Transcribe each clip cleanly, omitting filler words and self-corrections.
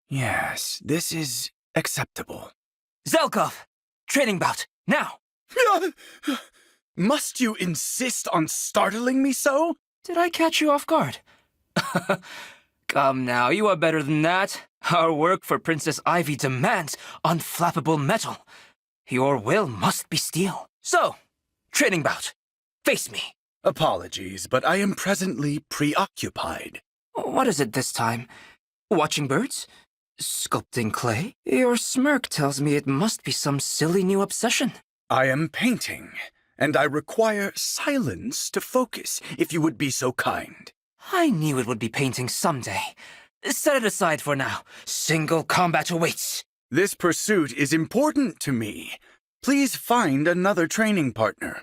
Yes, this is acceptable. Zelkov! Training bout, now! Must you insist on startling me so? Did I catch you off guard? Come now, you are better than that. Our work for Princess Ivy demands unflappable metal. Your will must be steel. So, training bout. Face me. Apologies, but I am presently preoccupied. What is it this time? Watching birds? Sculpting clay? Your smirk tells me it must be some silly new obsession. I am painting, and I require silence to focus, if you would be so kind. I knew it would be painting someday. Set it aside for now. Single combat awaits. This pursuit is important to me. Please find another training partner.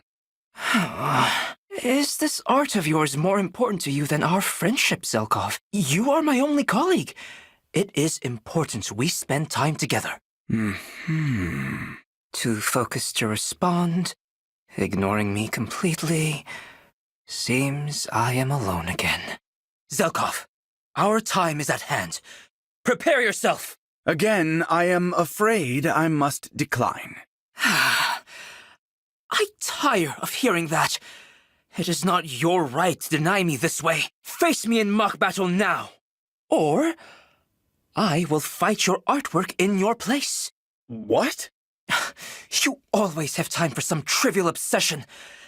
Is this art of yours more important to you than our friendship, Zelkov? You are my only colleague. It is important we spend time together. Too focused to respond, ignoring me completely. Seems I am alone again. Zelkov, our time is at hand. Prepare yourself! Again, I am afraid I must decline. I tire of hearing that. It is not your right to deny me this way. Face me in mock battle now. Or I will fight your artwork in your place. What? You always have time for some trivial obsession.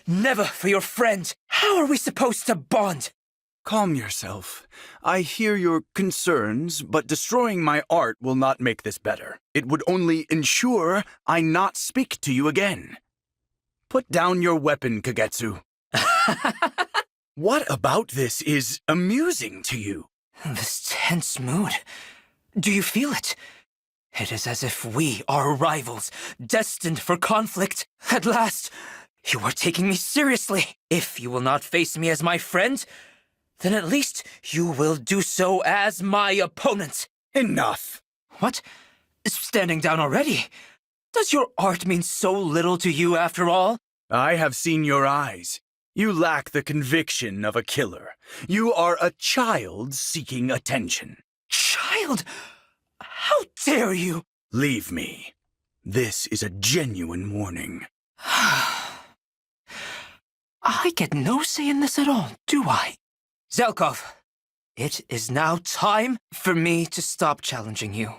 Never for your friend. How are we supposed to bond? Calm yourself. I hear your concerns, but destroying my art will not make this better. It would only ensure I not speak to you again. Put down your weapon, Kagetsu. What about this is amusing to you? This tense mood. Do you feel it? It is as if we are rivals, destined for conflict. At last, you are taking me seriously. If you will not face me as my friend, then at least you will do so as my opponent. Enough. What? Standing down already? Does your art mean so little to you after all? I have seen your eyes. You lack the conviction of a killer. You are a child seeking attention. Child? How dare you? Leave me. This is a genuine warning. I get no say in this at all, do I? Zelkov, it is now time for me to stop challenging you.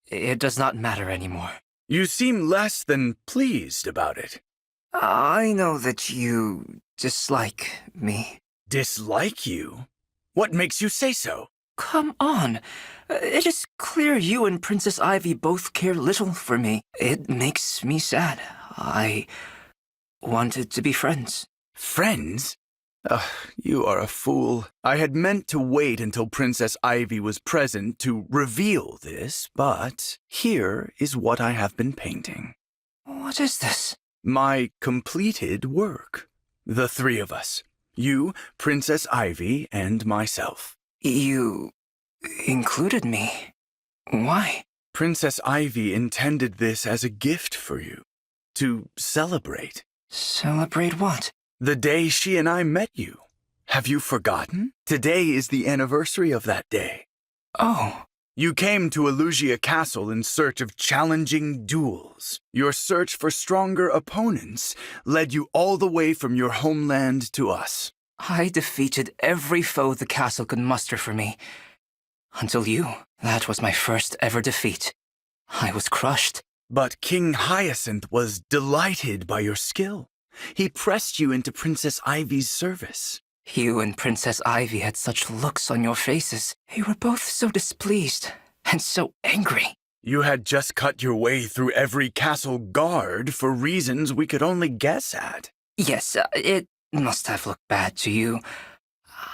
It does not matter anymore. You seem less than pleased about it. I know that you dislike me. Dislike you? What makes you say so? Come on. It is clear you and Princess Ivy both care little for me. It makes me sad. I wanted to be friends. Friends? You are a fool. I had meant to wait until Princess Ivy was present to reveal this, but here is what I have been painting. What is this? My completed work. The three of us. You, Princess Ivy, and myself. You included me. Why? Princess Ivy intended this as a gift for you. To celebrate. Celebrate what? The day she and I met you. Have you forgotten? Today is the anniversary of that day. Oh. You came to Elugia Castle in search of challenging duels. Your search for stronger opponents led you all the way from your homeland to us. I defeated every foe the castle could muster for me. Until you. That was my first ever defeat. I was crushed. But King Hyacinth was delighted by your skill. He pressed you into Princess Ivy's service. You and Princess Ivy had such looks on your faces. You were both so displeased and so angry. You had just cut your way through every castle guard for reasons we could only guess at. Yes, it must have looked bad to you.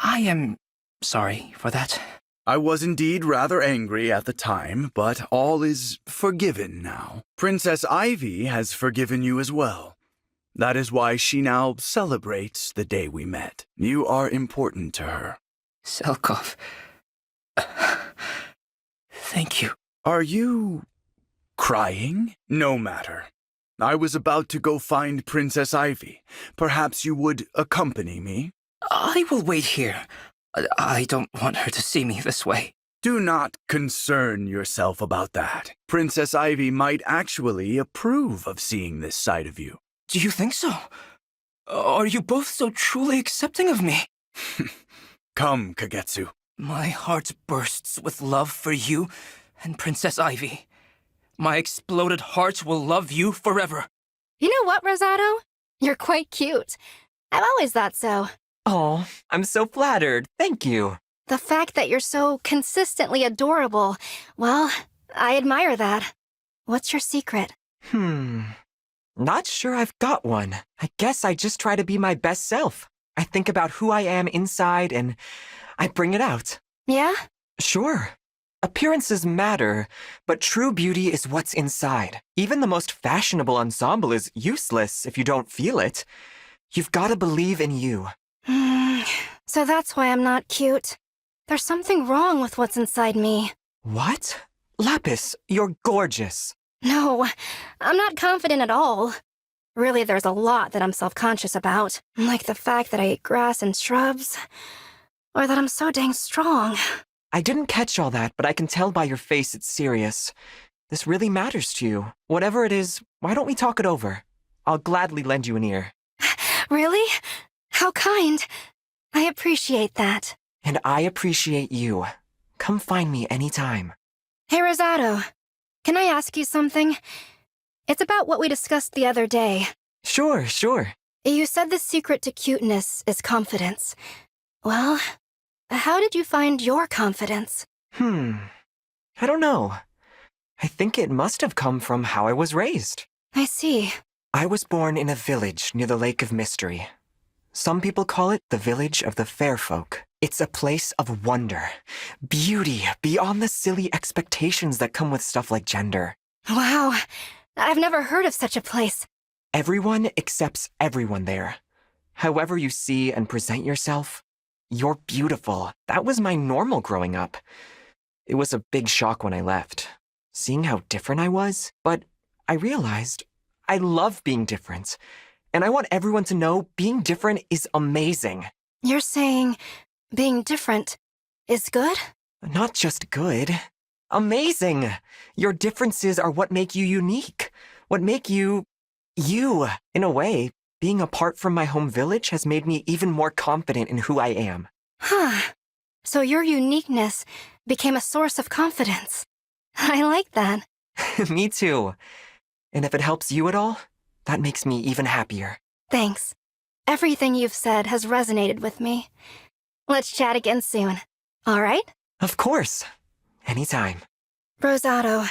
I am sorry for that. I was indeed rather angry at the time, but all is forgiven now. Princess Ivy has forgiven you as well. That is why she now celebrates the day we met. You are important to her. Zelkov. Thank you. Are you crying? No matter. I was about to go find Princess Ivy. Perhaps you would accompany me? I will wait here. I don't want her to see me this way. Do not concern yourself about that. Princess Ivy might actually approve of seeing this side of you. Do you think so? Are you both so truly accepting of me? Come, Kagetsu. My heart bursts with love for you and Princess Ivy. My exploded heart will love you forever. You know what, Rosato? You're quite cute. I've always thought so. Oh, I'm so flattered. Thank you. The fact that you're so consistently adorable, well, I admire that. What's your secret? Not sure I've got one. I guess I just try to be my best self. I think about who I am inside and I bring it out. Yeah? Sure. Appearances matter, but true beauty is what's inside. Even the most fashionable ensemble is useless if you don't feel it. You've got to believe in you. So that's why I'm not cute. There's something wrong with what's inside me. What? Lapis, you're gorgeous. No, I'm not confident at all. Really, there's a lot that I'm self-conscious about. Like the fact that I eat grass and shrubs. Or that I'm so dang strong. I didn't catch all that, but I can tell by your face it's serious. This really matters to you. Whatever it is, why don't we talk it over? I'll gladly lend you an ear. Really? How kind. I appreciate that. And I appreciate you. Come find me anytime. Hey, Rosato. Can I ask you something? It's about what we discussed the other day. Sure. You said the secret to cuteness is confidence. Well, how did you find your confidence? I don't know. I think it must have come from how I was raised. I see. I was born in a village near the Lake of Mystery. Some people call it the Village of the Fair Folk. It's a place of wonder, beauty beyond the silly expectations that come with stuff like gender. Wow, I've never heard of such a place. Everyone accepts everyone there. However you see and present yourself, you're beautiful. That was my normal growing up. It was a big shock when I left, seeing how different I was, but I realized I love being different. And I want everyone to know being different is amazing. You're saying being different is good? Not just good. Amazing! Your differences are what make you unique. What make you... you. In a way, being apart from my home village has made me even more confident in who I am. Huh. So your uniqueness became a source of confidence. I like that. Me too. And if it helps you at all, that makes me even happier. Thanks. Everything you've said has resonated with me. Let's chat again soon. All right? Of course. Anytime. Rosato,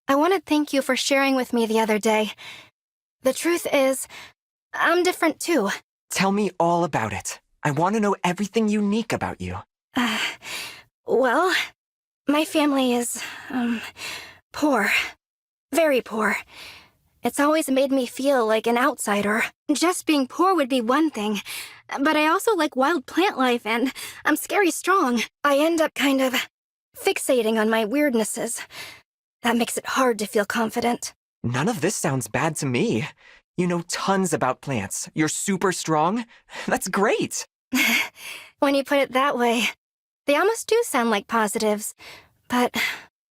I want to thank you for sharing with me the other day. The truth is, I'm different too. Tell me all about it. I want to know everything unique about you. Well, my family is, poor. Very poor. It's always made me feel like an outsider. Just being poor would be one thing, but I also like wild plant life and I'm scary strong. I end up kind of fixating on my weirdnesses. That makes it hard to feel confident. None of this sounds bad to me. You know tons about plants. You're super strong. That's great. When you put it that way, they almost do sound like positives, but...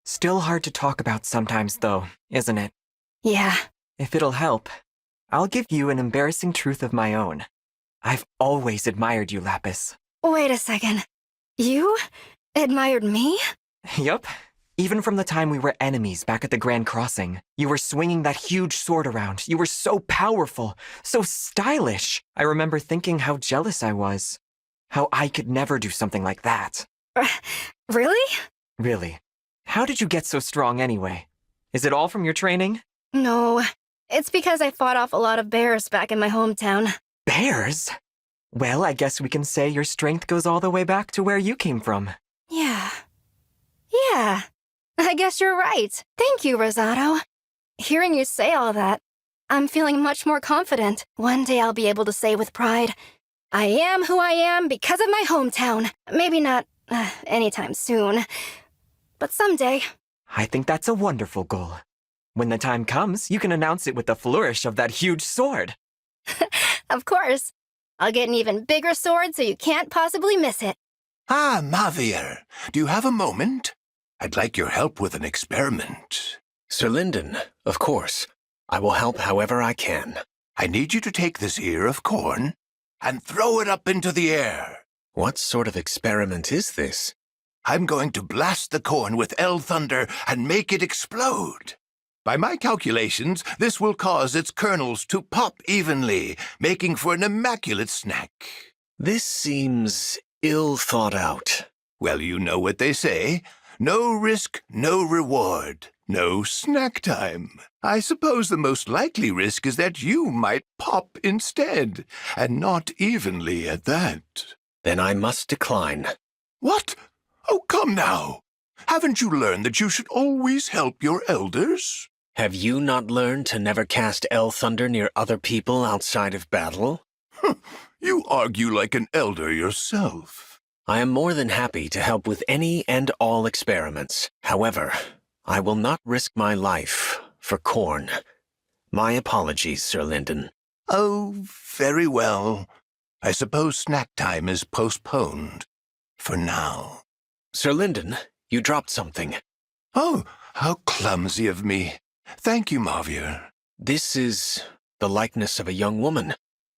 Still hard to talk about sometimes, though, isn't it? Yeah. If it'll help, I'll give you an embarrassing truth of my own. I've always admired you, Lapis. Wait a second. You admired me? Yup. Even from the time we were enemies back at the Grand Crossing. You were swinging that huge sword around. You were so powerful, so stylish. I remember thinking how jealous I was. How I could never do something like that. Really? Really. How did you get so strong anyway? Is it all from your training? No. It's because I fought off a lot of bears back in my hometown. Bears? Well, I guess we can say your strength goes all the way back to where you came from. Yeah. I guess you're right. Thank you, Rosato. Hearing you say all that, I'm feeling much more confident. One day I'll be able to say with pride, I am who I am because of my hometown. Maybe not anytime soon, but someday. I think that's a wonderful goal. When the time comes, you can announce it with the flourish of that huge sword. Of course. I'll get an even bigger sword so you can't possibly miss it. Ah, Mavir, do you have a moment? I'd like your help with an experiment. Sir Lyndon, of course. I will help however I can. I need you to take this ear of corn and throw it up into the air. What sort of experiment is this? I'm going to blast the corn with L thunder and make it explode. By my calculations, this will cause its kernels to pop evenly, making for an immaculate snack. This seems ill thought out. Well, you know what they say. No risk, no reward. No snack time. I suppose the most likely risk is that you might pop instead, and not evenly at that. Then I must decline. What? Oh, come now. Haven't you learned that you should always help your elders? Have you not learned to never cast L thunder near other people outside of battle? You argue like an elder yourself. I am more than happy to help with any and all experiments. However, I will not risk my life for corn. My apologies, Sir Lyndon. Oh, very well. I suppose snack time is postponed. For now. Sir Lyndon, you dropped something. Oh, how clumsy of me. Thank you, Mavier. This is the likeness of a young woman.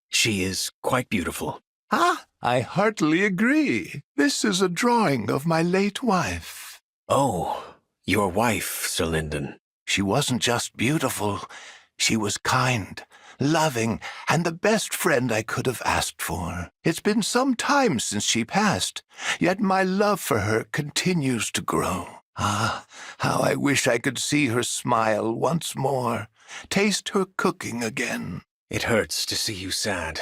She is quite beautiful. Ah, I heartily agree. This is a drawing of my late wife. Oh, your wife, Sir Lyndon. She wasn't just beautiful. She was kind, loving, and the best friend I could have asked for. It's been some time since she passed, yet my love for her continues to grow. Ah, how I wish I could see her smile once more, taste her cooking again. It hurts to see you sad.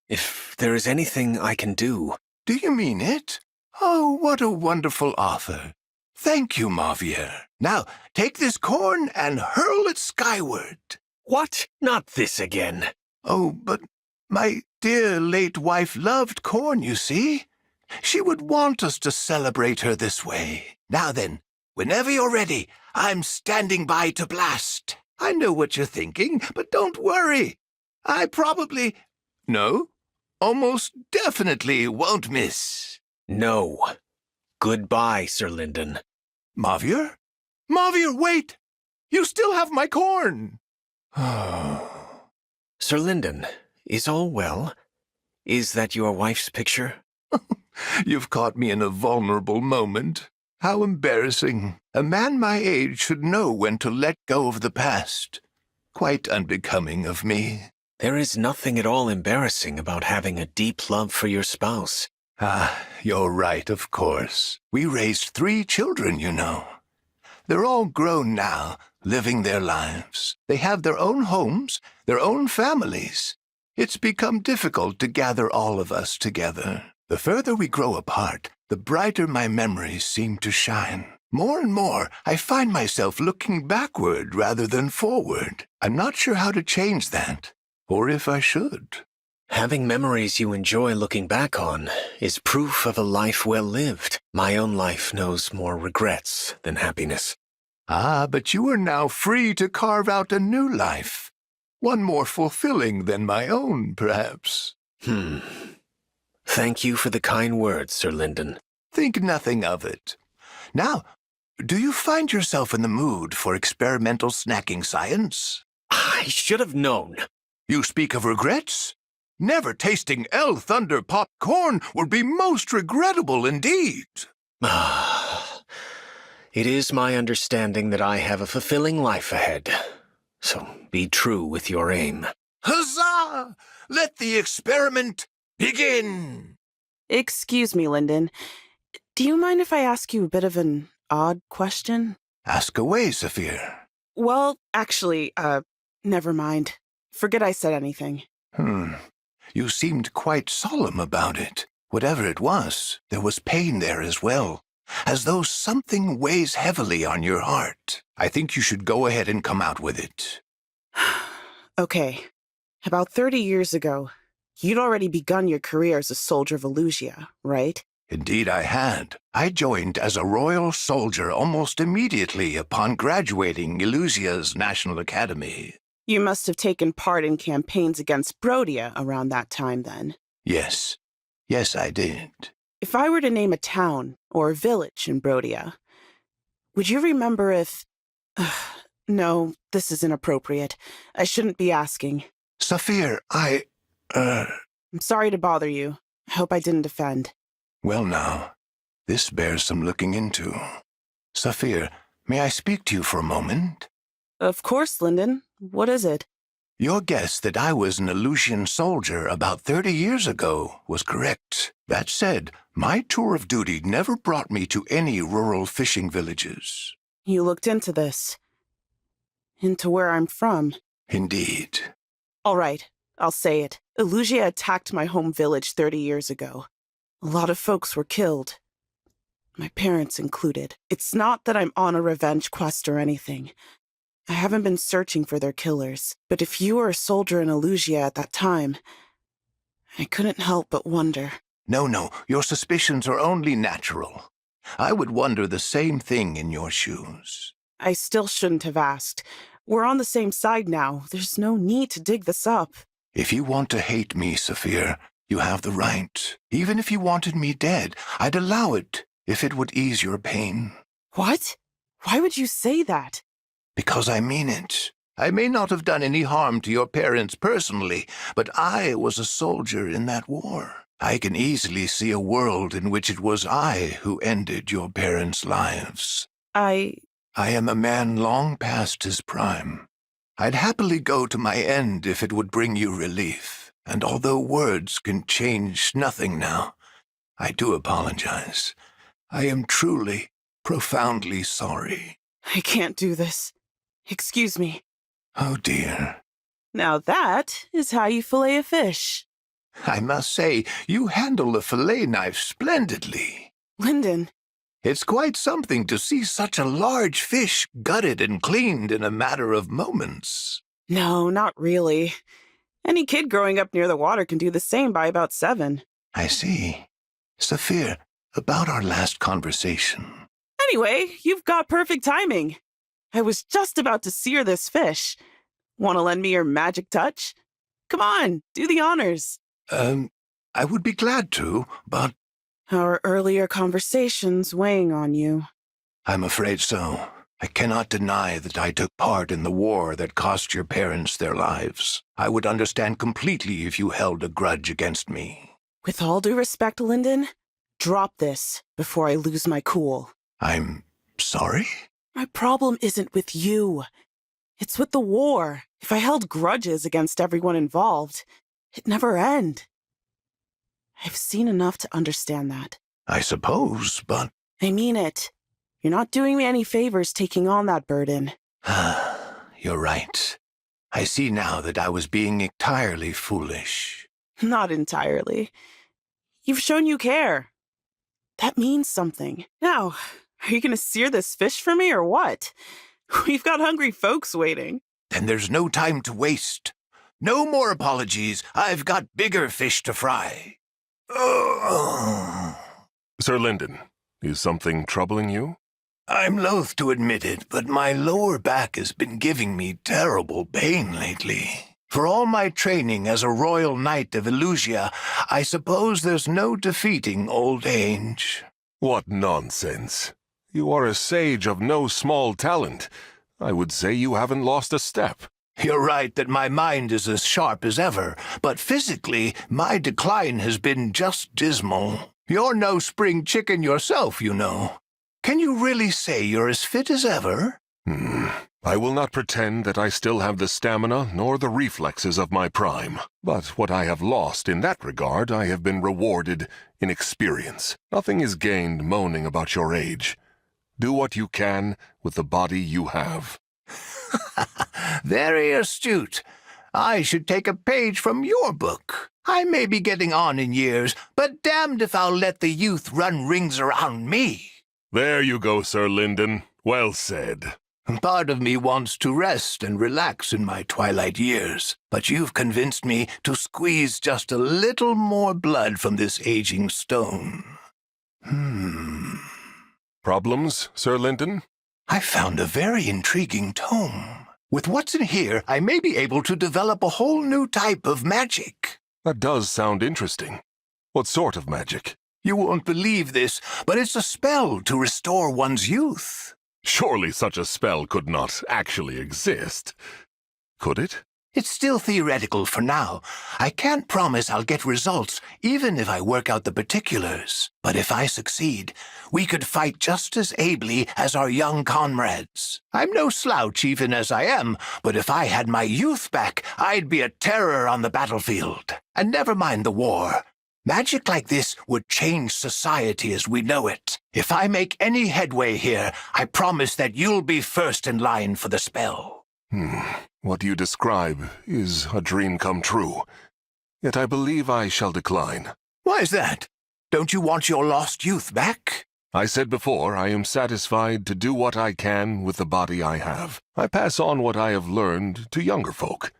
If there is anything I can do... Do you mean it? Oh, what a wonderful offer. Thank you, Mavier. Now, take this corn and hurl it skyward. What? Not this again. Oh, but my dear late wife loved corn, you see. She would want us to celebrate her this way. Now then, whenever you're ready, I'm standing by to blast. I know what you're thinking, but don't worry. I probably... No, almost definitely won't miss. No. Goodbye, Sir Lyndon. Mavier? Mavier, wait! You still have my corn! Sir Lyndon, is all well? Is that your wife's picture? You've caught me in a vulnerable moment. How embarrassing. A man my age should know when to let go of the past. Quite unbecoming of me. There is nothing at all embarrassing about having a deep love for your spouse. Ah, you're right, of course. We raised 3 children, you know. They're all grown now, living their lives. They have their own homes, their own families. It's become difficult to gather all of us together. The further we grow apart, the brighter my memories seem to shine. More and more, I find myself looking backward rather than forward. I'm not sure how to change that, or if I should. Having memories you enjoy looking back on is proof of a life well lived. My own life knows more regrets than happiness. Ah, but you are now free to carve out a new life. One more fulfilling than my own, perhaps. Thank you for the kind words, Sir Lyndon. Think nothing of it. Now, do you find yourself in the mood for experimental snacking science? I should have known. You speak of regrets? Never tasting L Thunder popcorn would be most regrettable indeed. It is my understanding that I have a fulfilling life ahead. So be true with your aim. Huzzah! Let the experiment begin! Excuse me, Lyndon. Do you mind if I ask you a bit of an odd question? Ask away, Saphir. Well, actually, never mind. Forget I said anything. You seemed quite solemn about it. Whatever it was, there was pain there as well, as though something weighs heavily on your heart. I think you should go ahead and come out with it. Okay. About 30 years ago, you'd already begun your career as a soldier of Elusia, right? Indeed I had. I joined as a royal soldier almost immediately upon graduating Elusia's National Academy. You must have taken part in campaigns against Brodia around that time, then. Yes. Yes, I did. If I were to name a town or a village in Brodia, would you remember if... No, this is inappropriate. I shouldn't be asking. Saphir, I'm sorry to bother you. I hope I didn't offend. Well now, this bears some looking into. Saphir, may I speak to you for a moment? Of course, Lyndon. What is it? Your guess that I was an Aleutian soldier about 30 years ago was correct. That said, my tour of duty never brought me to any rural fishing villages. You looked into this. Into where I'm from. Indeed. All right, I'll say it. Elusia attacked my home village 30 years ago. A lot of folks were killed. My parents included. It's not that I'm on a revenge quest or anything. I haven't been searching for their killers. But if you were a soldier in Elusia at that time, I couldn't help but wonder. No, your suspicions are only natural. I would wonder the same thing in your shoes. I still shouldn't have asked. We're on the same side now. There's no need to dig this up. If you want to hate me, Saphir, you have the right. Even if you wanted me dead, I'd allow it if it would ease your pain. What? Why would you say that? Because I mean it. I may not have done any harm to your parents personally, but I was a soldier in that war. I can easily see a world in which it was I who ended your parents' lives. I am a man long past his prime. I'd happily go to my end if it would bring you relief. And although words can change nothing now, I do apologize. I am truly, profoundly sorry. I can't do this. Excuse me. Oh dear. Now that is how you fillet a fish. I must say, you handle the fillet knife splendidly. Lyndon. It's quite something to see such a large fish gutted and cleaned in a matter of moments. No, not really. Any kid growing up near the water can do the same by about 7. I see. Saphir, about our last conversation. Anyway, you've got perfect timing. I was just about to sear this fish. Want to lend me your magic touch? Come on, do the honors. I would be glad to, but... Our earlier conversations weighing on you. I'm afraid so. I cannot deny that I took part in the war that cost your parents their lives. I would understand completely if you held a grudge against me. With all due respect, Lyndon, drop this before I lose my cool. I'm sorry? My problem isn't with you. It's with the war. If I held grudges against everyone involved, it'd never end. I've seen enough to understand that. I suppose, but... I mean it. You're not doing me any favors taking on that burden. You're right. I see now that I was being entirely foolish. Not entirely. You've shown you care. That means something. Now, are you going to sear this fish for me or what? We've got hungry folks waiting. Then there's no time to waste. No more apologies. I've got bigger fish to fry. Sir Lyndon, is something troubling you? I'm loath to admit it, but my lower back has been giving me terrible pain lately. For all my training as a royal knight of Elusia, I suppose there's no defeating old age. What nonsense. You are a sage of no small talent. I would say you haven't lost a step. You're right that my mind is as sharp as ever, but physically, my decline has been just dismal. You're no spring chicken yourself, you know. Can you really say you're as fit as ever? I will not pretend that I still have the stamina nor the reflexes of my prime. But what I have lost in that regard, I have been rewarded in experience. Nothing is gained moaning about your age. Do what you can with the body you have. Very astute. I should take a page from your book. I may be getting on in years, but damned if I'll let the youth run rings around me. There you go, Sir Lyndon. Well said. Part of me wants to rest and relax in my twilight years, but you've convinced me to squeeze just a little more blood from this aging stone. Problems, Sir Lyndon? I found a very intriguing tome. With what's in here, I may be able to develop a whole new type of magic. That does sound interesting. What sort of magic? You won't believe this, but it's a spell to restore one's youth. Surely such a spell could not actually exist. Could it? It's still theoretical for now. I can't promise I'll get results, even if I work out the particulars. But if I succeed, we could fight just as ably as our young comrades. I'm no slouch even as I am, but if I had my youth back, I'd be a terror on the battlefield. And never mind the war. Magic like this would change society as we know it. If I make any headway here, I promise that you'll be first in line for the spell. What you describe is a dream come true. Yet I believe I shall decline. Why is that? Don't you want your lost youth back? I said before, I am satisfied to do what I can with the body I have. I pass on what I have learned to younger folk.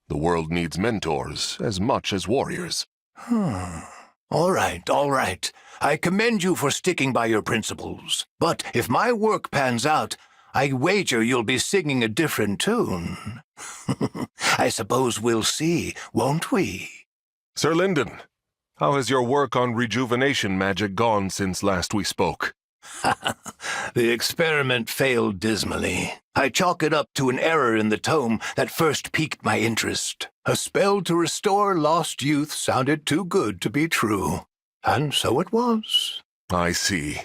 The world needs mentors as much as warriors. All right. I commend you for sticking by your principles. But if my work pans out, I wager you'll be singing a different tune. I suppose we'll see, won't we? Sir Lyndon, how has your work on rejuvenation magic gone since last we spoke? The experiment failed dismally. I chalk it up to an error in the tome that first piqued my interest. A spell to restore lost youth sounded too good to be true. And so it was. I see.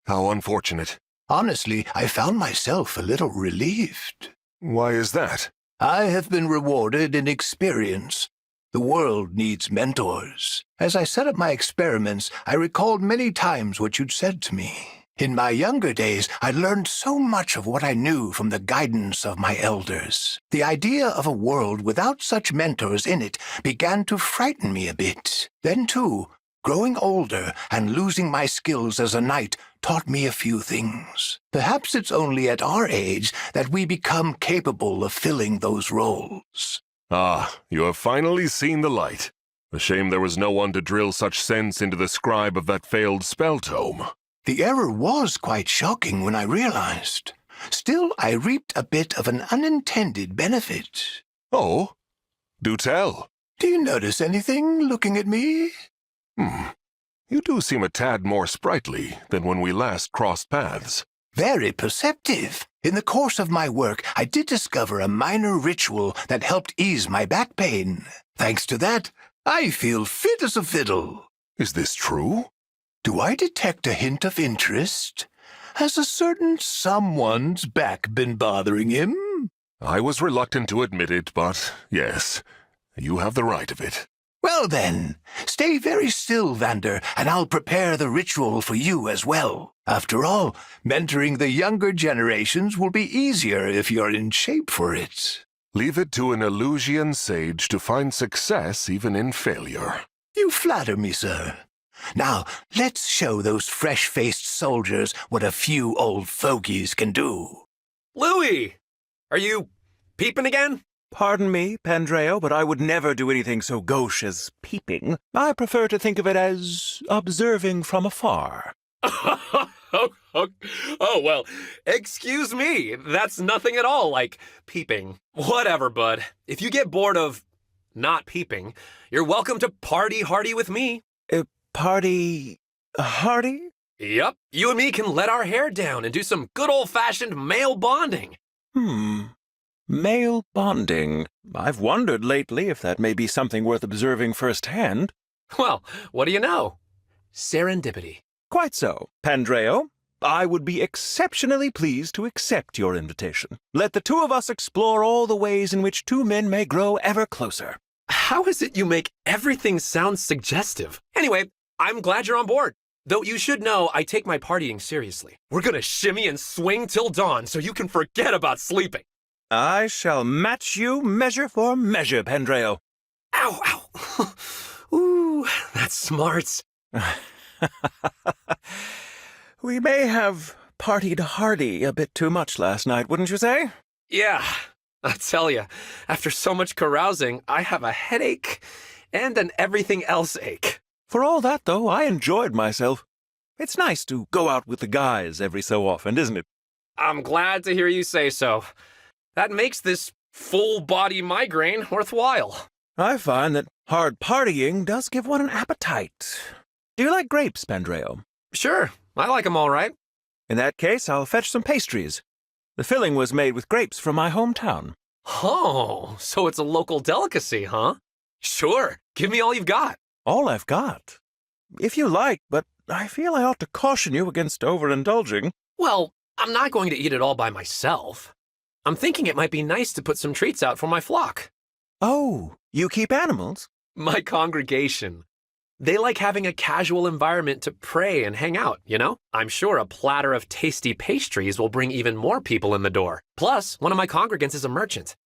How unfortunate. Honestly, I found myself a little relieved. Why is that? I have been rewarded in experience. The world needs mentors. As I set up my experiments, I recalled many times what you'd said to me. In my younger days, I learned so much of what I knew from the guidance of my elders. The idea of a world without such mentors in it began to frighten me a bit. Then, too, growing older and losing my skills as a knight taught me a few things. Perhaps it's only at our age that we become capable of filling those roles. Ah, you have finally seen the light. A shame there was no one to drill such sense into the scribe of that failed spell tome. The error was quite shocking when I realized. Still, I reaped a bit of an unintended benefit. Oh? Do tell. Do you notice anything looking at me? You do seem a tad more sprightly than when we last crossed paths. Very perceptive. In the course of my work, I did discover a minor ritual that helped ease my back pain. Thanks to that, I feel fit as a fiddle. Is this true? Do I detect a hint of interest? Has a certain someone's back been bothering him? I was reluctant to admit it, but yes, you have the right of it. Well then, stay very still, Vander, and I'll prepare the ritual for you as well. After all, mentoring the younger generations will be easier if you're in shape for it. Leave it to an Elusian sage to find success even in failure. You flatter me, sir. Now, let's show those fresh-faced soldiers what a few old fogies can do. Louis! Are you peeping again? Pardon me, Pandreo, but I would never do anything so gauche as peeping. I prefer to think of it as observing from afar. Oh, well, excuse me. That's nothing at all like peeping. Whatever, bud. If you get bored of not peeping, you're welcome to party hardy with me. Party hardy? Yep, you and me can let our hair down and do some good old-fashioned male bonding. Male bonding. I've wondered lately if that may be something worth observing firsthand. Well, what do you know? Serendipity. Quite so, Pandreo. I would be exceptionally pleased to accept your invitation. Let the two of us explore all the ways in which two men may grow ever closer. How is it you make everything sound suggestive? Anyway, I'm glad you're on board. Though you should know I take my partying seriously. We're gonna shimmy and swing till dawn so you can forget about sleeping. I shall match you measure for measure, Pandreo. Ow, ow. Ooh, that's smart. We may have partied hardy a bit too much last night, wouldn't you say? Yeah, I tell you, after so much carousing, I have a headache and an everything else ache. For all that, though, I enjoyed myself. It's nice to go out with the guys every so often, isn't it? I'm glad to hear you say so. That makes this full-body migraine worthwhile. I find that hard partying does give one an appetite. Do you like grapes, Pandreo? Sure, I like them all right. In that case, I'll fetch some pastries. The filling was made with grapes from my hometown. Oh, so it's a local delicacy, huh? Sure, give me all you've got. All I've got. If you like, but I feel I ought to caution you against overindulging. Well, I'm not going to eat it all by myself. I'm thinking it might be nice to put some treats out for my flock. Oh, you keep animals? My congregation. They like having a casual environment to pray and hang out, you know? I'm sure a platter of tasty pastries will bring even more people in the door. Plus, one of my congregants is a merchant.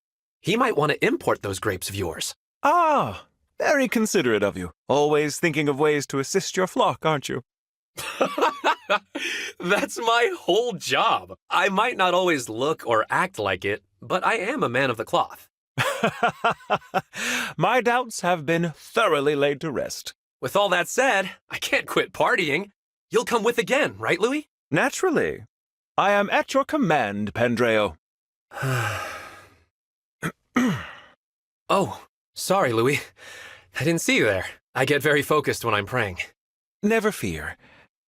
He might want to import those grapes of yours. Ah, very considerate of you. Always thinking of ways to assist your flock, aren't you? That's my whole job. I might not always look or act like it, but I am a man of the cloth. My doubts have been thoroughly laid to rest. With all that said, I can't quit partying. You'll come with again, right, Louis? Naturally. I am at your command, Pandreo. Oh, sorry, Louis. I didn't see you there. I get very focused when I'm praying. Never fear.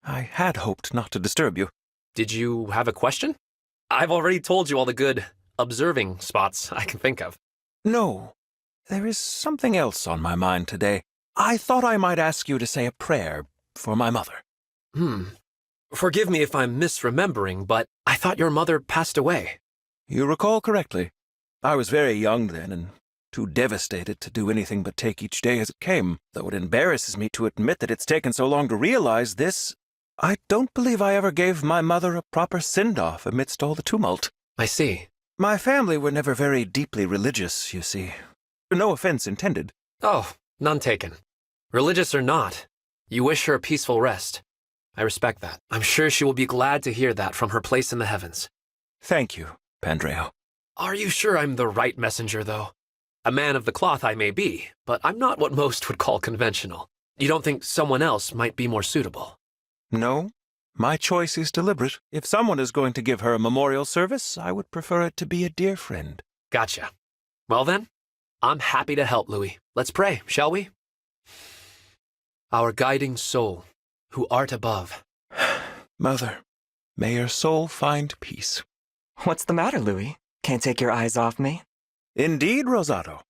I had hoped not to disturb you. Did you have a question? I've already told you all the good observing spots I can think of. No, there is something else on my mind today. I thought I might ask you to say a prayer for my mother. Forgive me if I'm misremembering, but I thought your mother passed away. You recall correctly. I was very young then and too devastated to do anything but take each day as it came. Though it embarrasses me to admit that it's taken so long to realize this, I don't believe I ever gave my mother a proper send-off amidst all the tumult. I see. My family were never very deeply religious, you see. No offense intended. Oh, none taken. Religious or not, you wish her a peaceful rest. I respect that. I'm sure she will be glad to hear that from her place in the heavens. Thank you, Pandreo. Are you sure I'm the right messenger, though? A man of the cloth I may be, but I'm not what most would call conventional. You don't think someone else might be more suitable? No, my choice is deliberate. If someone is going to give her a memorial service, I would prefer it to be a dear friend. Gotcha. Well then, I'm happy to help, Louis. Let's pray, shall we? Our guiding soul, who art above. Mother, may your soul find peace. What's the matter, Louis? Can't take your eyes off me? Indeed, Rosato.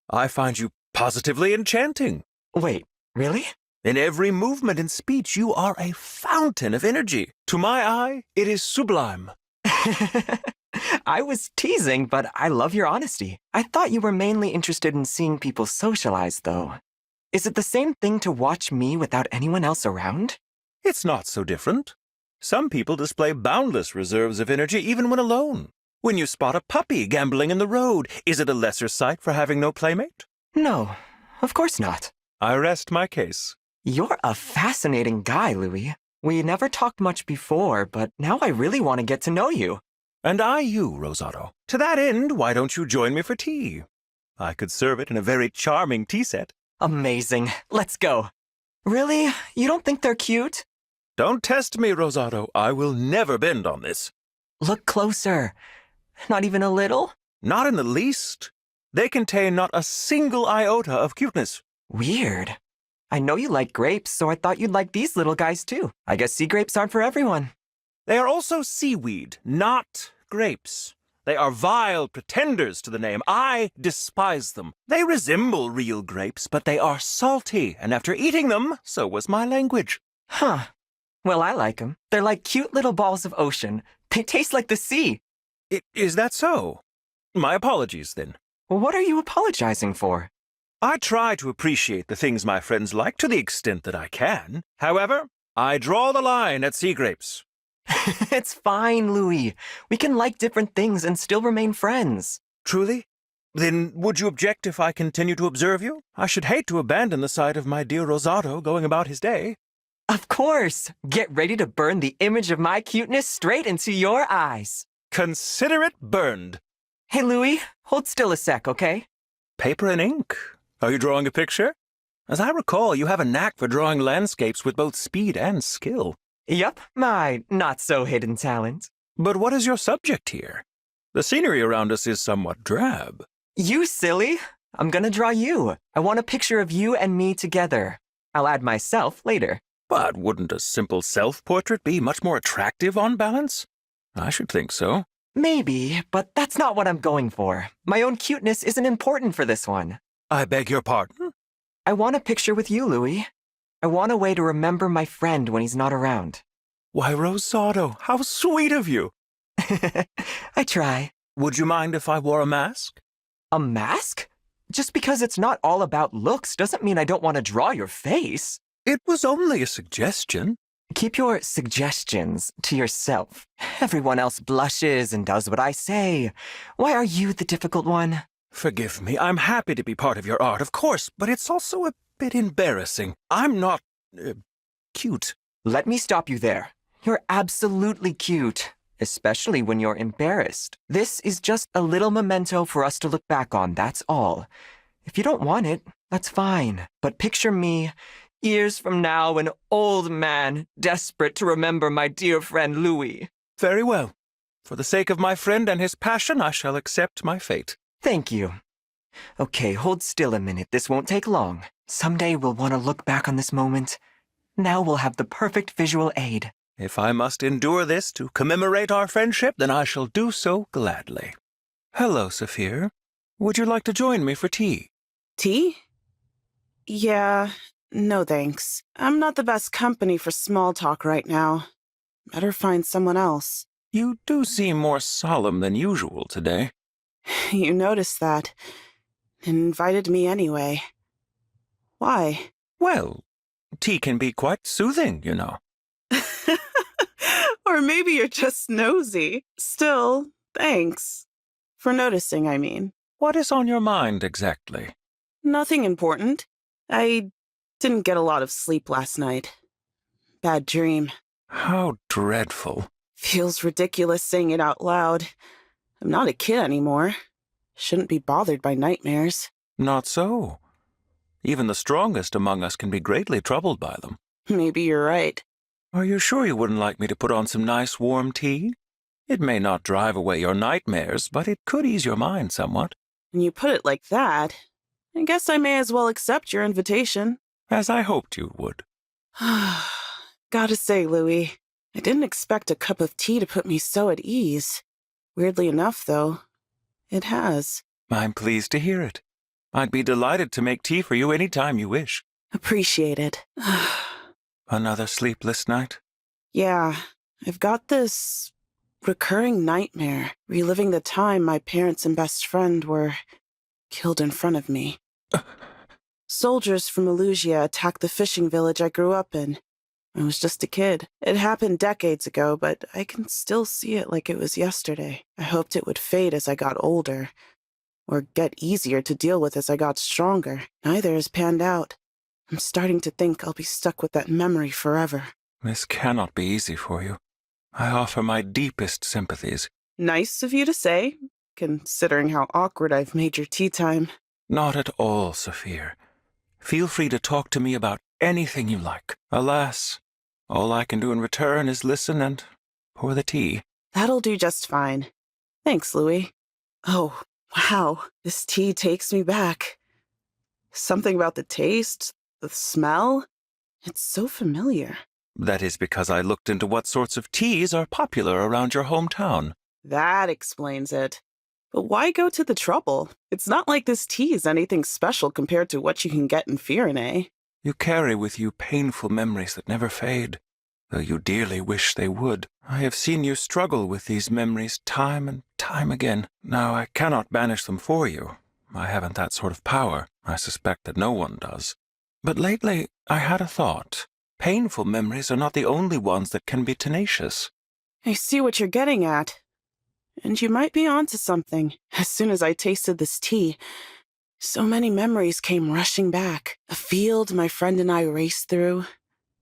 I find you positively enchanting. Wait, really? In every movement and speech, you are a fountain of energy. To my eye, it is sublime. I was teasing, but I love your honesty. I thought you were mainly interested in seeing people socialize, though. Is it the same thing to watch me without anyone else around? It's not so different. Some people display boundless reserves of energy even when alone. When you spot a puppy gambling in the road, is it a lesser sight for having no playmate? No, of course not. I rest my case. You're a fascinating guy, Louis. We never talked much before, but now I really want to get to know you. And I you, Rosato. To that end, why don't you join me for tea? I could serve it in a very charming tea set. Amazing. Let's go. Really? You don't think they're cute? Don't test me, Rosato. I will never bend on this. Look closer. Not even a little? Not in the least. They contain not a single iota of cuteness. Weird. I know you like grapes, so I thought you'd like these little guys too. I guess sea grapes aren't for everyone. They are also seaweed, not grapes. They are vile pretenders to the name. I despise them. They resemble real grapes, but they are salty, and after eating them, so was my language. Huh. Well, I like them. They're like cute little balls of ocean. They taste like the sea. Is that so? My apologies, then. What are you apologizing for? I try to appreciate the things my friends like to the extent that I can. However, I draw the line at sea grapes. It's fine, Louis. We can like different things and still remain friends. Truly? Then would you object if I continue to observe you? I should hate to abandon the sight of my dear Rosato going about his day. Of course. Get ready to burn the image of my cuteness straight into your eyes. Consider it burned. Hey, Louis, hold still a sec, okay? Paper and ink. Are you drawing a picture? As I recall, you have a knack for drawing landscapes with both speed and skill. Yup, my not-so-hidden talent. But what is your subject here? The scenery around us is somewhat drab. You silly. I'm gonna draw you. I want a picture of you and me together. I'll add myself later. But wouldn't a simple self-portrait be much more attractive on balance? I should think so. Maybe, but that's not what I'm going for. My own cuteness isn't important for this one. I beg your pardon? I want a picture with you, Louis. I want a way to remember my friend when he's not around. Why, Rosado, how sweet of you. I try. Would you mind if I wore a mask? A mask? Just because it's not all about looks doesn't mean I don't want to draw your face. It was only a suggestion. Keep your suggestions to yourself. Everyone else blushes and does what I say. Why are you the difficult one? Forgive me, I'm happy to be part of your art, of course, but it's also a bit embarrassing. I'm not, cute. Let me stop you there. You're absolutely cute, especially when you're embarrassed. This is just a little memento for us to look back on, that's all. If you don't want it, that's fine. But picture me, years from now, an old man, desperate to remember my dear friend Louis. Very well. For the sake of my friend and his passion, I shall accept my fate. Thank you. Okay, hold still a minute. This won't take long. Someday we'll want to look back on this moment. Now we'll have the perfect visual aid. If I must endure this to commemorate our friendship, then I shall do so gladly. Hello, Saphir. Would you like to join me for tea? Tea? Yeah, no thanks. I'm not the best company for small talk right now. Better find someone else. You do seem more solemn than usual today. You noticed that. And invited me anyway. Why? Well, tea can be quite soothing, you know. Or maybe you're just nosy. Still, thanks. For noticing, I mean. What is on your mind exactly? Nothing important. I didn't get a lot of sleep last night. Bad dream. How dreadful. Feels ridiculous saying it out loud. I'm not a kid anymore. Shouldn't be bothered by nightmares. Not so. Even the strongest among us can be greatly troubled by them. Maybe you're right. Are you sure you wouldn't like me to put on some nice warm tea? It may not drive away your nightmares, but it could ease your mind somewhat. When you put it like that, I guess I may as well accept your invitation. As I hoped you would. Gotta say, Louis, I didn't expect a cup of tea to put me so at ease. Weirdly enough, though, it has. I'm pleased to hear it. I'd be delighted to make tea for you any time you wish. Appreciate it. Another sleepless night? Yeah, I've got this recurring nightmare, reliving the time my parents and best friend were killed in front of me. Soldiers from Elusia attacked the fishing village I grew up in. I was just a kid. It happened decades ago, but I can still see it like it was yesterday. I hoped it would fade as I got older, or get easier to deal with as I got stronger. Neither has panned out. I'm starting to think I'll be stuck with that memory forever. This cannot be easy for you. I offer my deepest sympathies. Nice of you to say, considering how awkward I've made your tea time. Not at all, Saphir. Feel free to talk to me about anything you like. Alas, all I can do in return is listen and pour the tea. That'll do just fine. Thanks, Louis. Oh, wow, this tea takes me back. Something about the taste, the smell, it's so familiar. That is because I looked into what sorts of teas are popular around your hometown. That explains it. But why go to the trouble? It's not like this tea is anything special compared to what you can get in Firene. You carry with you painful memories that never fade, though you dearly wish they would. I have seen you struggle with these memories time and time again. Now, I cannot banish them for you. I haven't that sort of power. I suspect that no one does. But lately, I had a thought. Painful memories are not the only ones that can be tenacious. I see what you're getting at. And you might be onto something. As soon as I tasted this tea, so many memories came rushing back. A field my friend and I raced through.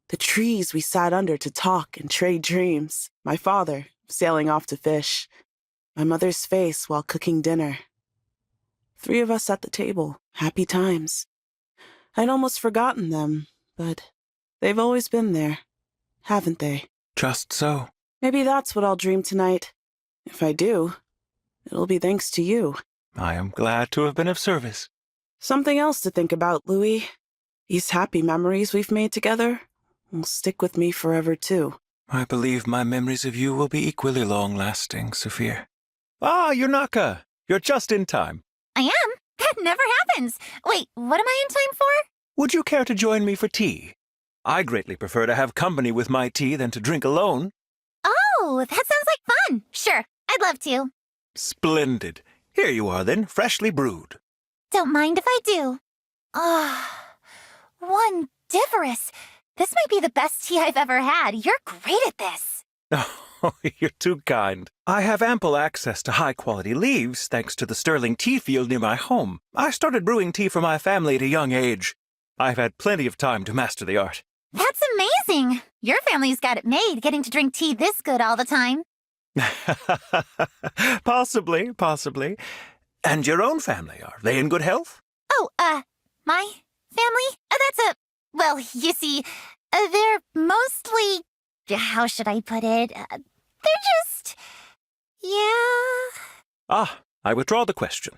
The trees we sat under to talk and trade dreams. My father sailing off to fish. My mother's face while cooking dinner. 3 of us at the table. Happy times. I'd almost forgotten them, but they've always been there, haven't they? Just so. Maybe that's what I'll dream tonight. If I do, it'll be thanks to you. I am glad to have been of service. Something else to think about, Louis. These happy memories we've made together, will stick with me forever, too. I believe my memories of you will be equally long-lasting, Saphir. Ah, Yunaka! You're just in time. I am? That never happens. Wait, what am I in time for? Would you care to join me for tea? I greatly prefer to have company with my tea than to drink alone. Oh, that sounds like fun. Sure, I'd love to. Splendid. Here you are, then, freshly brewed. Don't mind if I do. Ah, wondiferous. This might be the best tea I've ever had. You're great at this. Oh, you're too kind. I have ample access to high-quality leaves, thanks to the sterling tea field near my home. I started brewing tea for my family at a young age. I've had plenty of time to master the art. That's amazing. Your family's got it made, getting to drink tea this good all the time. Possibly. And your own family, are they in good health? Oh, my family? Well, you see, they're mostly... How should I put it? They're just... Yeah... Ah, I withdraw the question.